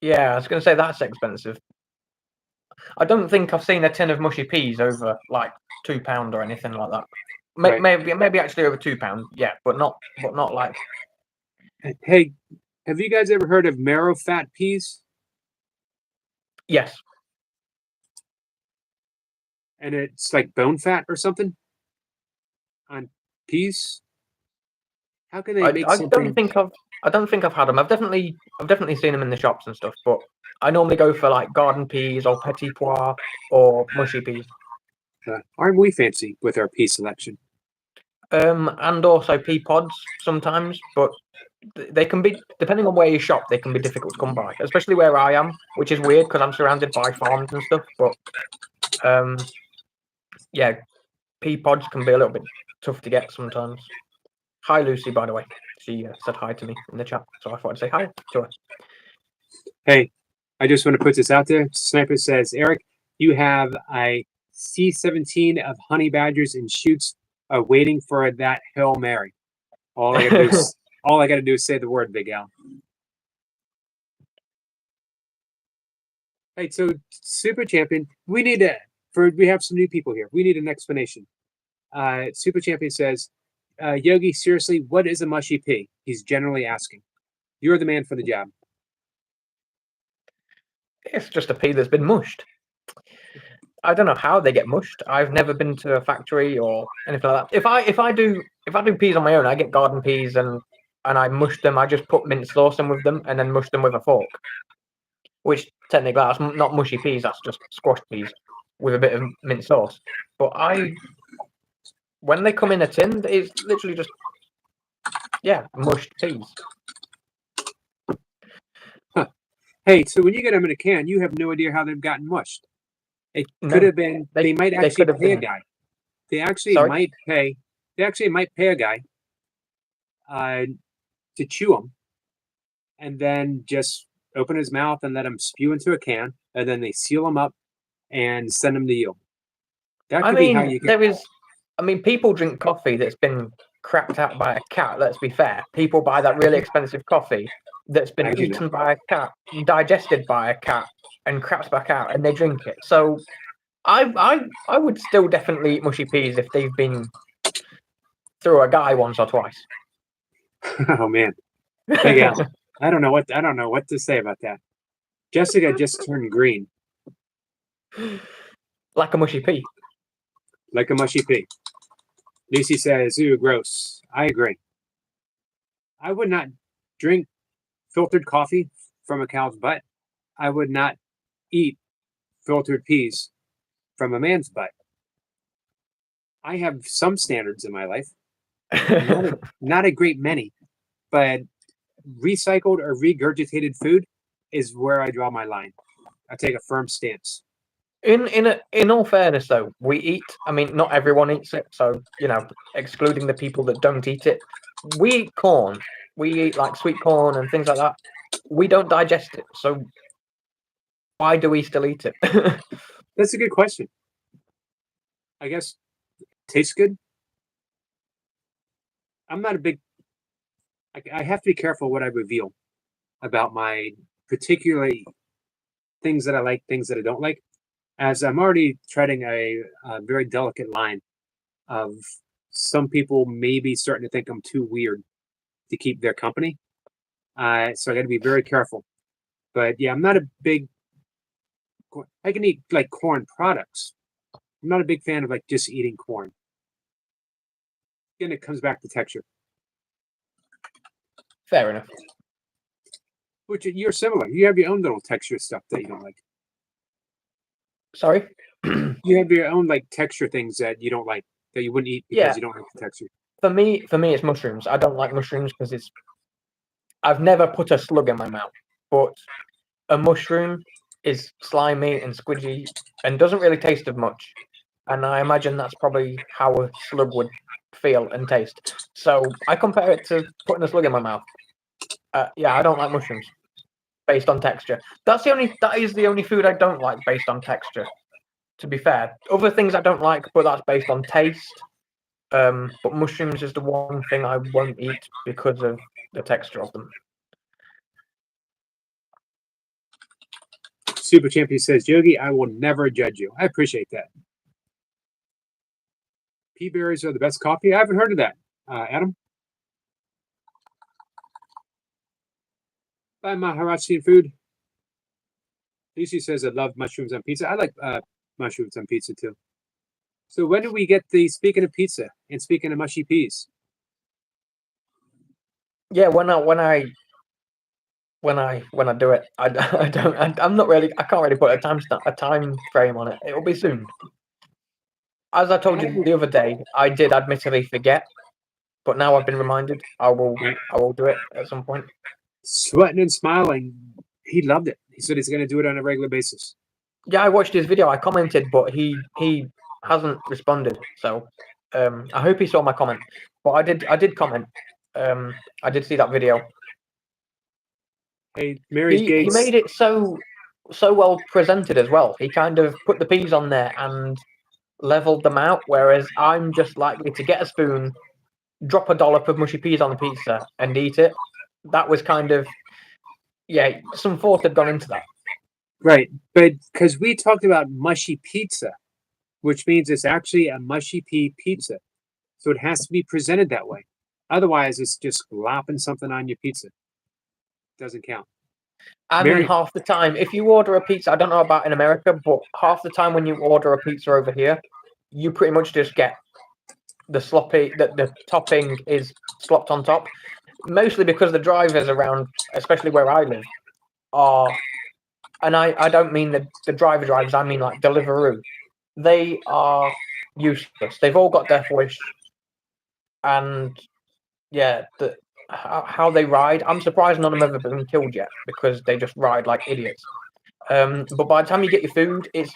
Yeah, I was going to say that's expensive. I don't think I've seen a tin of mushy peas over like £2 or anything like that. Right. Maybe actually over £2. Yeah, but not like. Hey, have you guys ever heard of marrow fat peas? Yes. And it's like bone fat or something on peas. How can they make I something? don't think I've had them. I've definitely seen them in the shops and stuff, but I normally go for like garden peas or petit pois or mushy peas. Aren't we fancy with our pea selection? And also pea pods sometimes, but they can be, depending on where you shop, they can be difficult to come by, especially where I am, which is weird because I'm surrounded by farms and stuff. But yeah, pea pods can be a little bit tough to get sometimes. Hi, Lucy, by the way. She said hi to me in the chat, so I thought I'd say hi to her. Hey, I just want to put this out there. Sniper says, Eric, you have a C-17 of honey badgers and shoots waiting for that Hail Mary. All I gotta do is say the word, Big Al. Hey, so Super Champion, we have some new people here. We need an explanation. Super Champion says, Yogi, seriously, what is a mushy pea? He's generally asking. You're the man for the job. It's just a pea that's been mushed. I don't know how they get mushed. I've never been to a factory or anything like that. If I do peas on my own, I get garden peas and I mush them. I just put mint sauce in with them and then mush them with a fork. Which technically that's not mushy peas. That's just squashed peas with a bit of mint sauce. But when they come in a tin, it's literally just mushed peas. Huh. Hey, so when you get them in a can, you have no idea how they've gotten mushed. It could have been. They might actually pay a guy. They actually might pay. They actually might pay a guy to chew them, and then just open his mouth and let him spew into a can, and then they seal them up and send them to you. That could be how you get. People drink coffee that's been crapped out by a cat. Let's be fair. People buy that really expensive coffee that's been eaten by a cat, digested by a cat, and craps back out, and they drink it. So I would still definitely eat mushy peas if they've been through a guy once or twice. Oh man, Big Al. I don't know what to say about that. Jessica just turned green. Like a mushy pea. Like a mushy pea. Lucy says, "Ooh, gross." I agree. I would not drink filtered coffee from a cow's butt. I would not eat filtered peas from a man's butt. I have some standards in my life. Not a great many, but recycled or regurgitated food is where I draw my line. I take a firm stance. In all fairness, though, we eat. I mean, not everyone eats it, so excluding the people that don't eat it, we eat corn. We eat like sweet corn and things like that. We don't digest it, so why do we still eat it? That's a good question. I guess it tastes good. I'm not a big. I have to be careful what I reveal about my particularly things that I like, things that I don't like, as I'm already treading a very delicate line of some people maybe starting to think I'm too weird to keep their company. So I got to be very careful. But yeah, I'm not a big. I can eat like corn products. I'm not a big fan of like just eating corn. Again, it comes back to texture. Fair enough. Which you're similar. You have your own little texture stuff that you don't like. Sorry? You have your own like texture things that you don't like, that you wouldn't eat because you don't like the texture. For me, it's mushrooms. I don't like mushrooms because I've never put a slug in my mouth, but a mushroom is slimy and squidgy and doesn't really taste of much. And I imagine that's probably how a slug would feel and taste. So I compare it to putting a slug in my mouth. I don't like mushrooms based on texture. That is the only food I don't like based on texture. To be fair, other things I don't like, but that's based on taste. But mushrooms is the one thing I won't eat because of the texture of them. Super Champion says, Yogi, I will never judge you. I appreciate that. Pea berries are the best coffee. I haven't heard of that. Adam? Bye, Maharaji food. Lucy says, I love mushrooms on pizza. I like mushrooms on pizza too. So when do we get speaking of pizza and speaking of mushy peas? Yeah, when I when I do it. I don't. I'm not really. I can't really put a time frame on it. It will be soon. As I told you the other day, I did admittedly forget, but now I've been reminded. I will do it at some point. Sweating and smiling. He loved it. He said he's going to do it on a regular basis. Yeah, I watched his video. I commented, but he hasn't responded. So I hope he saw my comment. But I did comment. I did see that video. Hey, Mary's He gigs. made it so well presented as well. He kind of put the peas on there and leveled them out, whereas I'm just likely to get a spoon, drop a dollop of mushy peas on the pizza, and eat it. That was kind of some thought had gone into that. Right, but because we talked about mushy pizza, which means it's actually a mushy pea pizza. So it has to be presented that way. Otherwise, it's just glopping something on your pizza. Doesn't count. I Mary- mean, half the time, if you order a pizza, I don't know about in America, but half the time when you order a pizza over here, you pretty much just get the topping is slopped on top. Mostly because the drivers around, especially where I live, are, and I don't mean the drivers, I mean like Deliveroo. They are useless. They've all got Death Wish, and yeah, how they ride. I'm surprised none of them have ever been killed yet because they just ride like idiots. But by the time you get your food, it's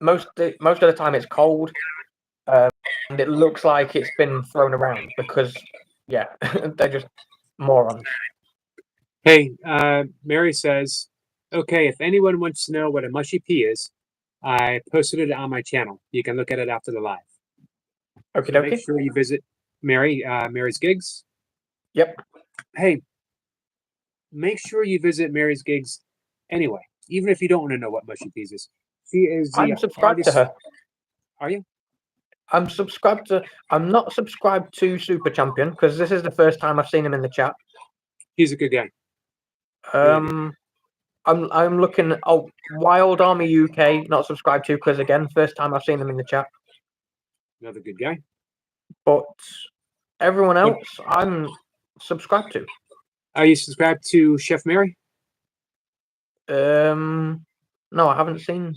most of the time it's cold, and it looks like it's been thrown around because they're just morons. Hey, Mary says, okay, if anyone wants to know what a mushy pea is, I posted it on my channel. You can look at it after the live. Okay, So make sure you visit Mary's gigs. Yep. Hey, make sure you visit Mary's gigs anyway, even if you don't want to know what mushy peas is. She is the I'm subscribed to hardest- her. Are you? I'm subscribed to. I'm not subscribed to Super Champion because this is the first time I've seen him in the chat. He's a good guy. I'm looking. Oh, Wild Army UK, not subscribed to because again, first time I've seen them in the chat. Another good guy. But everyone else, I'm subscribed to. Are you subscribed to Chef Mary? No, I haven't seen.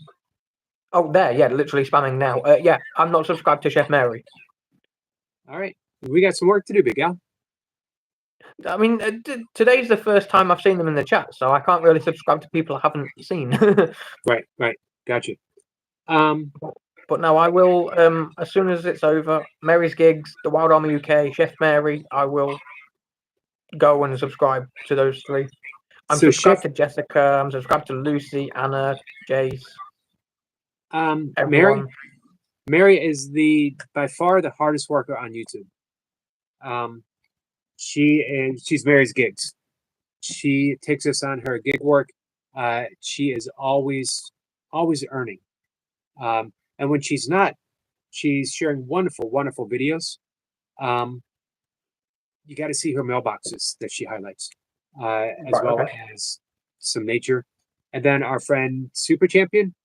Oh, there, yeah, literally spamming now. Yeah, I'm not subscribed to Chef Mary. All right. We got some work to do, big gal. I mean, today's the first time I've seen them in the chat, so I can't really subscribe to people I haven't seen. Right. Gotcha. But no, I will. As soon as it's over, Mary's gigs, the Wild Army UK, Chef Mary, I will go and subscribe to those three. I'm So subscribed to Jessica. I'm subscribed to Lucy, Anna, Jace. Everyone. Mary is by far the hardest worker on YouTube. She's Mary's gigs. She takes us on her gig work. She is always earning. And when she's not, she's sharing wonderful videos. You got to see her mailboxes that she highlights, as well as some nature. And then our friend Super Champion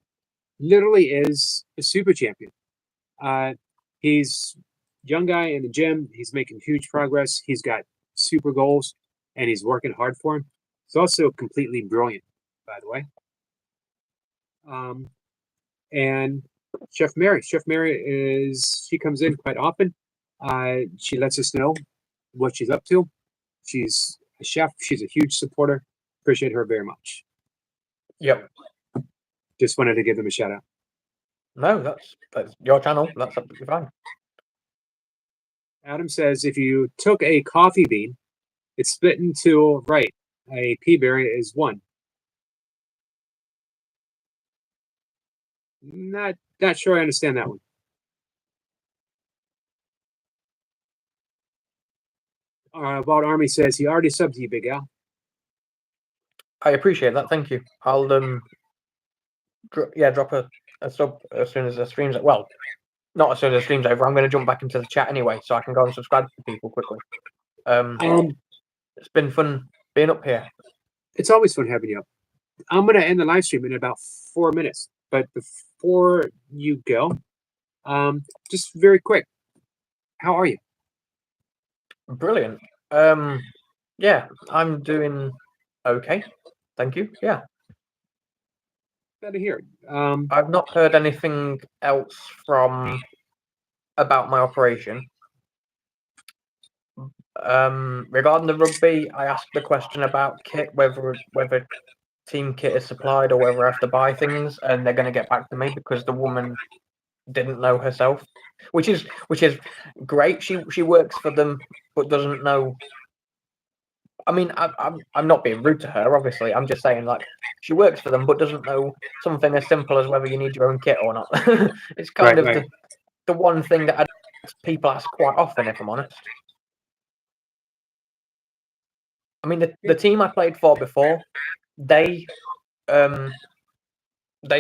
literally is a super champion. He's young guy in the gym. He's making huge progress. He's got super goals, and he's working hard for him. He's also completely brilliant, by the way. And Chef Mary she comes in quite often. She lets us know what she's up to. She's a chef. She's a huge supporter. Appreciate her very much. Yep. Just wanted to give them a shout out. No, that's your channel. That's absolutely fine. Adam says if you took a coffee bean, it's split into a pea berry is one. Not sure I understand that one. Wild Army says he already subbed to you, Big Al. I appreciate that. Thank you. I'll drop a sub as soon as the stream's well, not as soon as the stream's over. I'm going to jump back into the chat anyway, so I can go and subscribe to people quickly. It's been fun being up here. It's always fun having you up. I'm going to end the live stream in about 4 minutes, but before you go, just very quick, how are you? Brilliant. Yeah, I'm doing Okay, thank you. Yeah, Glad to hear it. I've not heard anything else about my operation. Regarding the rugby, I asked the question about kit, whether team kit is supplied or whether I have to buy things, and they're going to get back to me because the woman didn't know herself, which is great. She works for them but doesn't know. I mean, I'm not being rude to her. Obviously, I'm just saying like she works for them but doesn't know something as simple as whether you need your own kit or not. It's kind of Right. the one thing that people ask quite often, if I'm honest. I mean, the team I played for before, they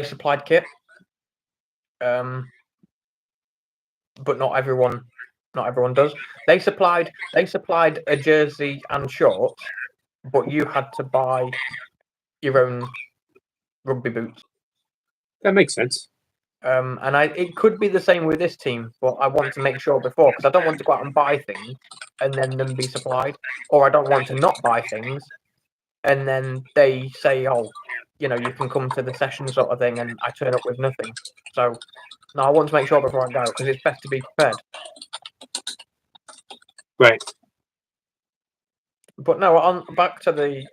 supplied kit, but not everyone does. They supplied a jersey and shorts, but you had to buy your own rugby boots. That makes sense. And it could be the same with this team, but I want to make sure before because I don't want to go out and buy things and then them be supplied, or I don't want to not buy things and then they say, "Oh, you know, you can come to the session," sort of thing, and I turn up with nothing. So, no, I want to make sure before I go because it's best to be prepared. Right. But no, on back to the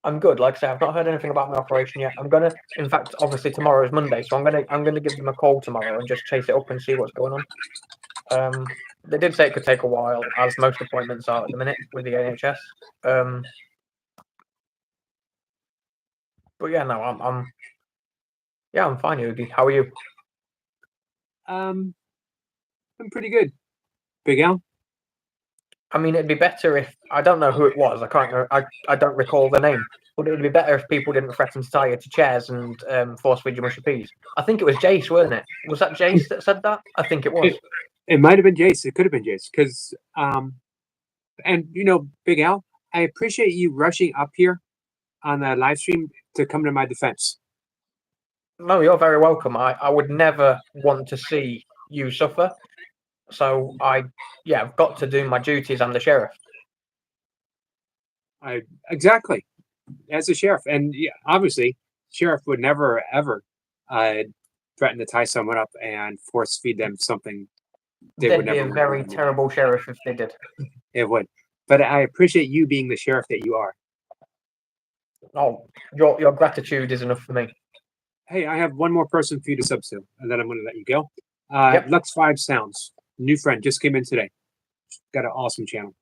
I'm good. Like I say, I've not heard anything about my operation yet. I'm gonna, in fact, obviously tomorrow is Monday, so I'm gonna give them a call tomorrow and just chase it up and see what's going on. They did say it could take a while, as most appointments are at the minute with the NHS. But yeah, no, I'm fine, Yogi. How are you? I'm pretty good. Big Al. I mean, it'd be better if I don't know who it was. I can't. I don't recall the name. But it'd be better if people didn't threaten to tie you to chairs and force feed you mushy peas. I think it was Jace, wasn't it? Was that Jace that said that? I think it was. It might have been Jace. It could have been Jace. Because and Big Al, I appreciate you rushing up here on the live stream to come to my defense. No, you're very welcome. I would never want to see you suffer. So I've got to do my duties. I'm the sheriff. Exactly, as a sheriff, and obviously, sheriff would never ever threaten to tie someone up and force feed them something they They'd would be never. a very terrible sheriff if they did. It would, but I appreciate you being the sheriff that you are. Oh, your gratitude is enough for me. Hey, I have one more person for you to sub to, and then I'm going to let you go. Yep. Lux5 Sounds, new friend, just came in today. Got an awesome channel.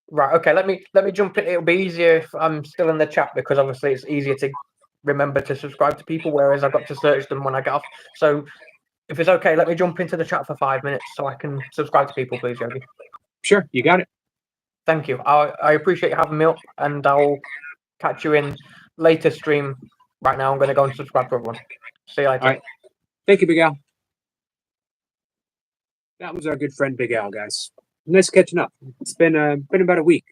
Right. Okay. Let me jump in. It'll be easier if I'm still in the chat because obviously it's easier to remember to subscribe to people, whereas I've got to search them when I get off. So if it's okay, let me jump into the chat for 5 minutes so I can subscribe to people, please, Yogi. Sure, you got it. Thank you. I appreciate you having me up, and I'll catch you in later stream. Right now, I'm going to go and subscribe to everyone. See you later. All right. Thank you, Big Al. That was our good friend Big Al, guys. Nice catching up. It's been about a week.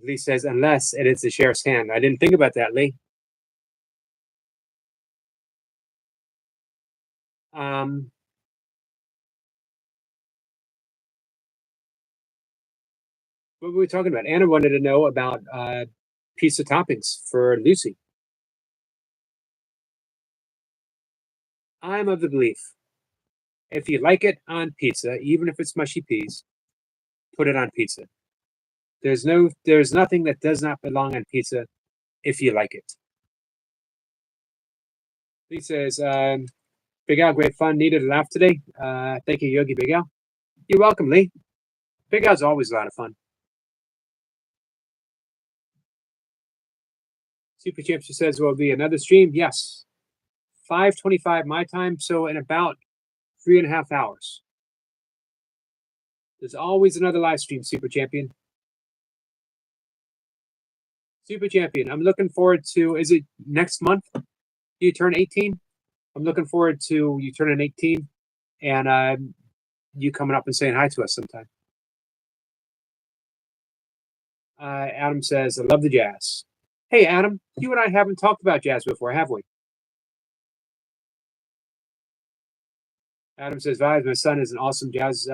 Lee says, unless it is the sheriff's hand. I didn't think about that, Lee. What were we talking about? Anna wanted to know about pizza toppings for Lucy. I'm of the belief, if you like it on pizza, even if it's mushy peas, put it on pizza. There's nothing that does not belong on pizza if you like it. Lee says, Big Al, great fun. Needed a laugh today. Thank you, Yogi Big Al. You're welcome, Lee. Big Al's always a lot of fun. Super Champs says, will be another stream? Yes. 5:25 my time, so in about 3.5 hours. There's always another live stream, Super Champion. Super Champion, I'm looking forward to, is it next month you turn 18? I'm looking forward to you turning 18 and you coming up and saying hi to us sometime. Adam says, I love the jazz. Hey, Adam, you and I haven't talked about jazz before, have we? Adam says, Vibes, my son is an awesome jazz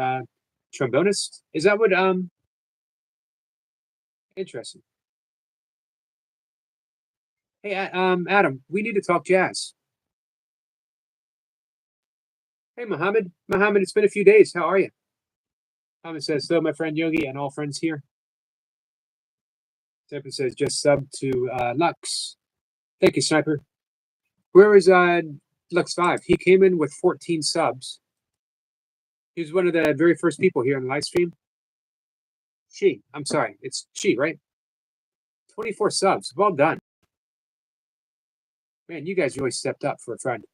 trombonist. Is that what Interesting. Hey, Adam, we need to talk jazz. Hey, Mohammed. Mohammed, it's been a few days. How are you? Mohammed says, so my friend Yogi and all friends here. Sniper says, just sub to Lux. Thank you, Sniper. Where is Lux 5? He came in with 14 subs. He was one of the very first people here on the live stream. I'm sorry, it's she, right? 24 subs. Well done. Man, you guys really stepped up for a friend.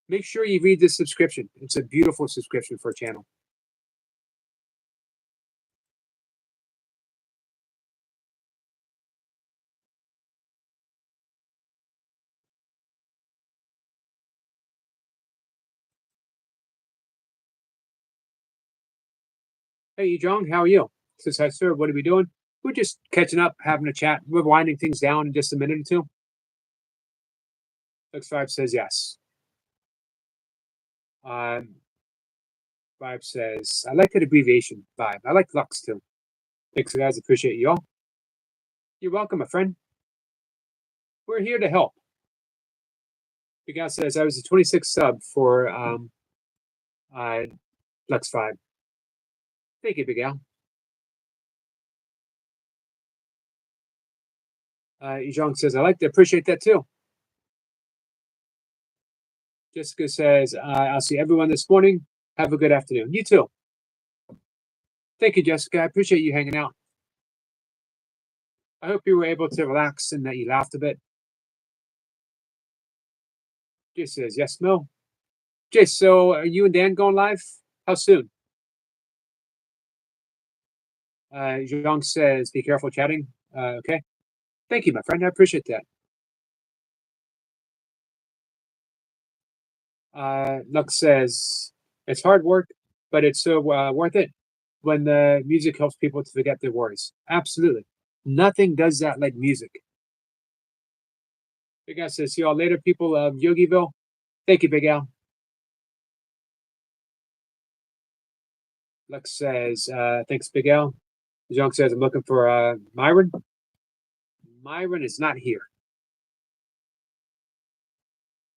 Make sure you read this subscription. It's a beautiful subscription for a channel. Hey, Jong, how are you? Says hi, sir. What are we doing? We're just catching up, having a chat. We're winding things down in just a minute or two. X5 says yes. 5 says, I like that abbreviation, 5. I like Lux too. Thanks, guys. Appreciate you all. You're welcome, my friend. We're here to help. Big Al says, I was a 26 sub for Lux 5. Thank you, Big Al. Yijong says, I like to appreciate that too. Jessica says, I'll see everyone this morning. Have a good afternoon. You too. Thank you, Jessica. I appreciate you hanging out. I hope you were able to relax and that you laughed a bit. Jay says, yes, no. Jay, so are you and Dan going live? How soon? Zhang says, be careful chatting. Okay. Thank you, my friend. I appreciate that. Lux says, it's hard work, but it's so worth it when the music helps people to forget their worries. Absolutely. Nothing does that like music. Big Al says, see y'all later, people of Yogieville. Thank you, Big Al. Lux says, thanks, Big Al. Zhang says, I'm looking for Myron. Myron is not here.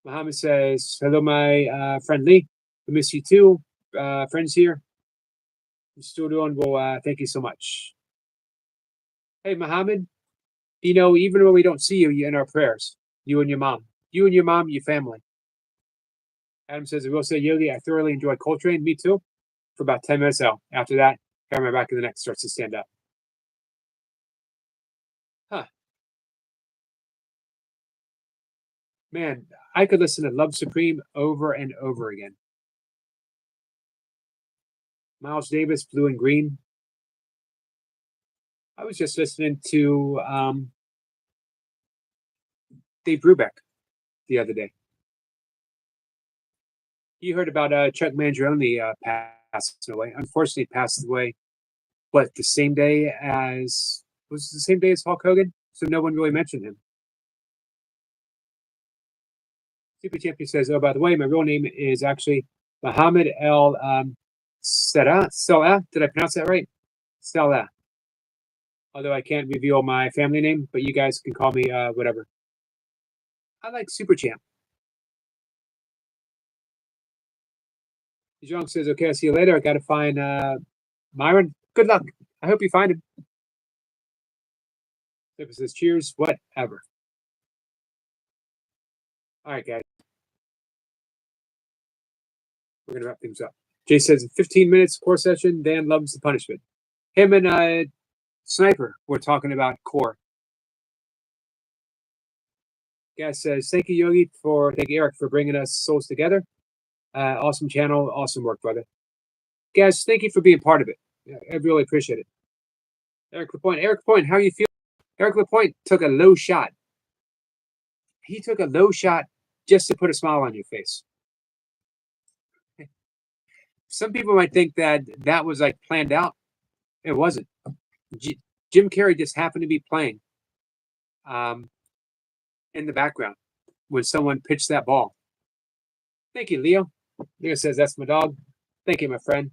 Mohammed says, hello, my friend Lee. I miss you too. Friends here. You're still doing well. Thank you so much. Hey, Mohammed, you know, even when we don't see you, you're in our prayers. You and your mom. You and your mom, your family. Adam says, I will say, Yogi, I thoroughly enjoyed Coltrane. Me too. For about 10 minutes out. After that, hair on my back of the neck starts to stand up. Huh. Man, I could listen to Love Supreme over and over again. Miles Davis, Blue and Green. I was just listening to Dave Brubeck the other day. You heard about Chuck Mangione passed away. Unfortunately, passed away, but the same day as Hulk Hogan, so no one really mentioned him. Super Champion says, oh, by the way, my real name is actually Mohammed El Salah. Did I pronounce that right? Salah. Although I can't reveal my family name, but you guys can call me whatever. I like Super Champ. Zhang says, okay, I'll see you later. I got to find Myron. Good luck. I hope you find him. Super says, cheers, whatever. All right, guys. We're going to wrap things up. Jay says, 15 minutes core session. Dan loves the punishment. Him and Sniper were talking about core. Gas says, thank you, Yogi, thank you, Eric, for bringing us souls together. Awesome channel. Awesome work, brother. Guys, thank you for being part of it. I really appreciate it. Eric Lapointe, how you feel? Eric Lapointe took a low shot. He took a low shot just to put a smile on your face. Some people might think that was like planned out. It wasn't. Jim Carrey just happened to be playing in the background when someone pitched that ball. Thank you, Leo. Leo says, that's my dog. Thank you, my friend.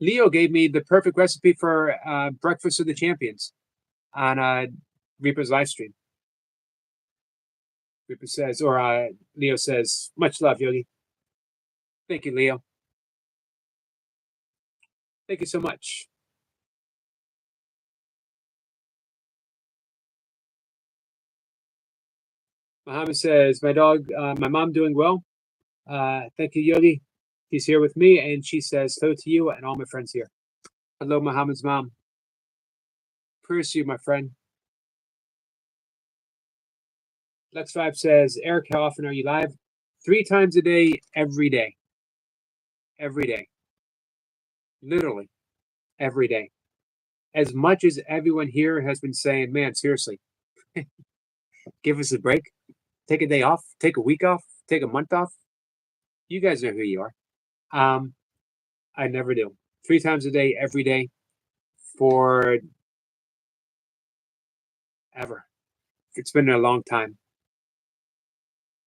Leo gave me the perfect recipe for breakfast of the champions on Reaper's live stream. Reaper says, or Leo says, much love, Yogi. Thank you, Leo. Thank you so much. Muhammad says, my mom doing well. Thank you, Yogi. She's here with me, and she says hello to you and all my friends here. Hello, Muhammad's mom. Prayers to you, my friend. Lex5 says, Eric, how often are you live? 3 times a day, every day. Every day. Literally, every day. As much as everyone here has been saying, man, seriously, give us a break. Take a day off. Take a week off. Take a month off. You guys know who you are. I never do. 3 times a day, every day, for ever. It's been a long time.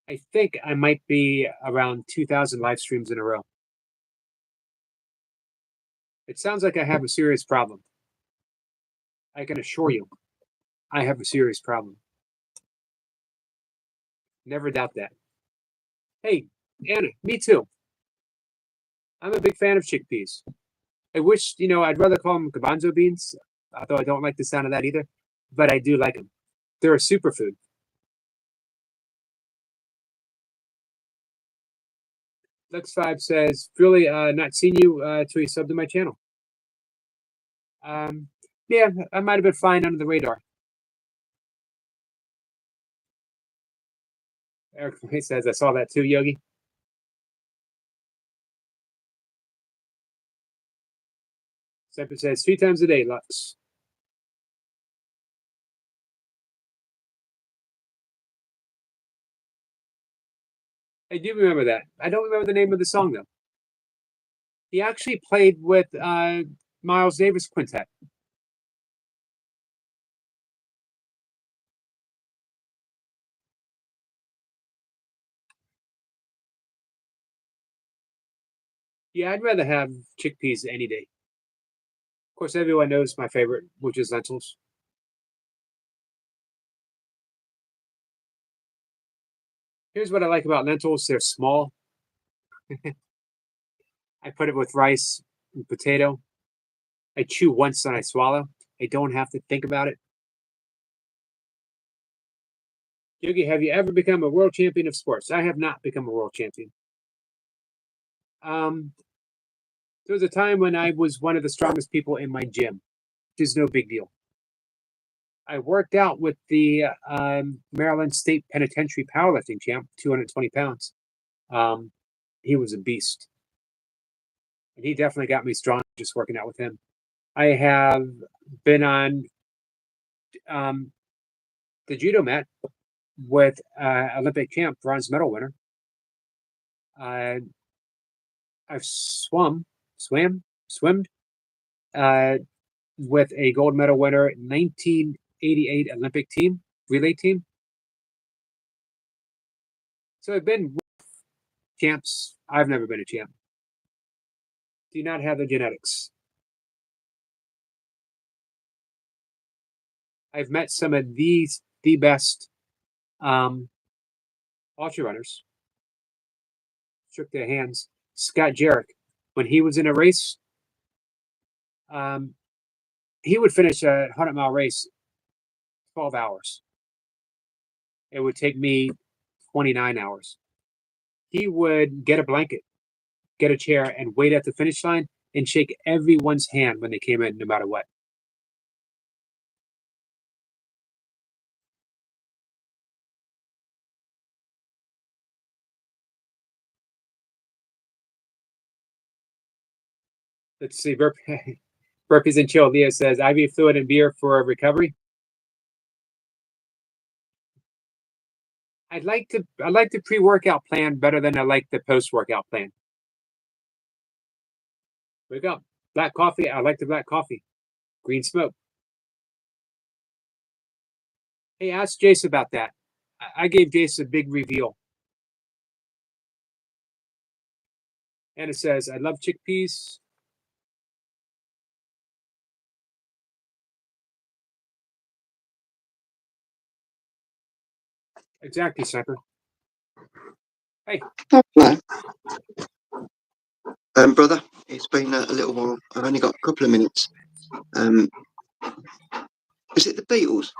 I think I might be around 2,000 live streams in a row. It sounds like I have a serious problem. I can assure you, I have a serious problem. Never doubt that. Hey, Anna, me too. I'm a big fan of chickpeas. I wish, I'd rather call them garbanzo beans, although I don't like the sound of that either, but I do like them. They're a superfood. Lex5 says, really not seen you till you subbed to my channel. Yeah, I might have been flying under the radar. Eric says, I saw that too, Yogi. Semper says, 3 times a day, Lux. I do remember that. I don't remember the name of the song, though. He actually played with Miles Davis Quintet. Yeah, I'd rather have chickpeas any day. Of course, everyone knows my favorite, which is lentils. Here's what I like about lentils. They're small. I put it with rice and potato. I chew once and I swallow. I don't have to think about it. Yogi, have you ever become a world champion of sports? I have not become a world champion. There was a time when I was one of the strongest people in my gym, which is no big deal. I worked out with the Maryland State Penitentiary powerlifting champ, 220 pounds. He was a beast. And he definitely got me strong just working out with him. I have been on the judo mat with Olympic champ, bronze medal winner. I've swimmed with a gold medal winner, 1988 Olympic team, relay team. So I've been with champs. I've never been a champ. Do not have the genetics. I've met some of the best ultra runners. Shook their hands. Scott Jerick, when he was in a race, he would finish a 100-mile race 12 hours. It would take me 29 hours. He would get a blanket, get a chair, and wait at the finish line and shake everyone's hand when they came in, no matter what. Let's see. Burpees and chill. Leah says, IV fluid and beer for recovery. I like the pre-workout plan better than I like the post-workout plan. Wake up. Black coffee. I like the black coffee. Green smoke. Hey, ask Jace about that. I gave Jace a big reveal. Anna says, I love chickpeas. Exactly, Sniper. No. Brother, it's been a little while. I've only got a couple of minutes. Is it the Beatles?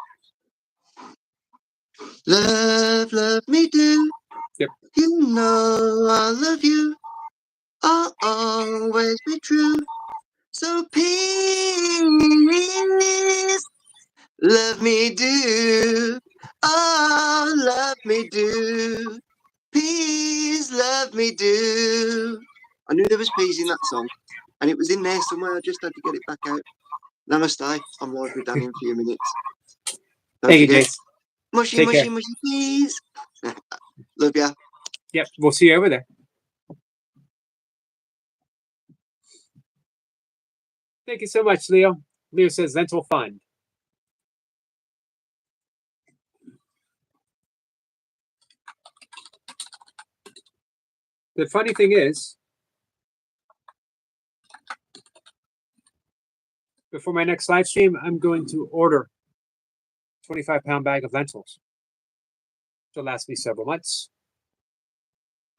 Love, love me do. Yep. You know I love you. I'll always be true. So please, love me do. Oh, love me do. Please love me do. I knew there was peas in that song, and it was in there somewhere. I just had to get it back out. Namaste. I'm live with Danny in a few minutes. Don't Thank you, forget, Jace. mushy, Take mushy, care. mushy peas. Love ya. Yep, we'll see you over there. Thank you so much, Leo. Leo says Lentil Fund. The funny thing is, before my next live stream, I'm going to order 25-pound bag of lentils. To last me several months.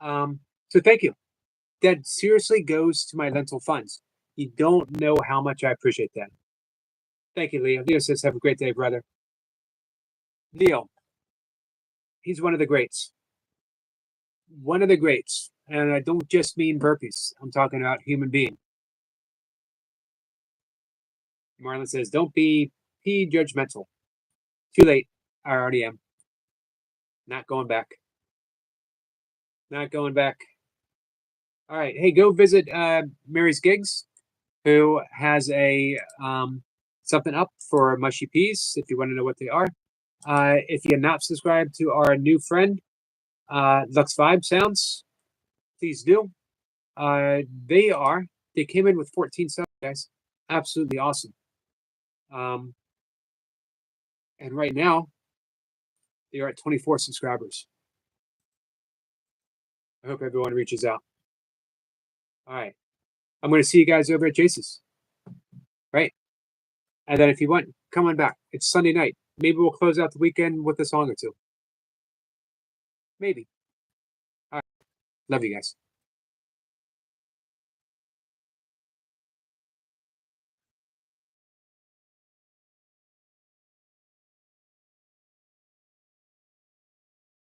So thank you. That seriously goes to my lentil funds. You don't know how much I appreciate that. Thank you, Leo. Leo says, have a great day, brother. Leo, he's one of the greats. One of the greats. And I don't just mean burpees. I'm talking about human being. Marlon says, don't be judgmental. Too late. I already am. Not going back. Not going back. All right. Hey, go visit Mary's Gigs, who has a something up for mushy peas if you want to know what they are. If you're not subscribed to our new friend, Lux Vibe Sounds, please do. They came in with 14 subs, guys. Absolutely awesome. And right now, they are at 24 subscribers. I hope everyone reaches out. All right. I'm going to see you guys over at Jace's. Right? And then if you want, come on back. It's Sunday night. Maybe we'll close out the weekend with a song or two. Maybe. All right. Love you guys.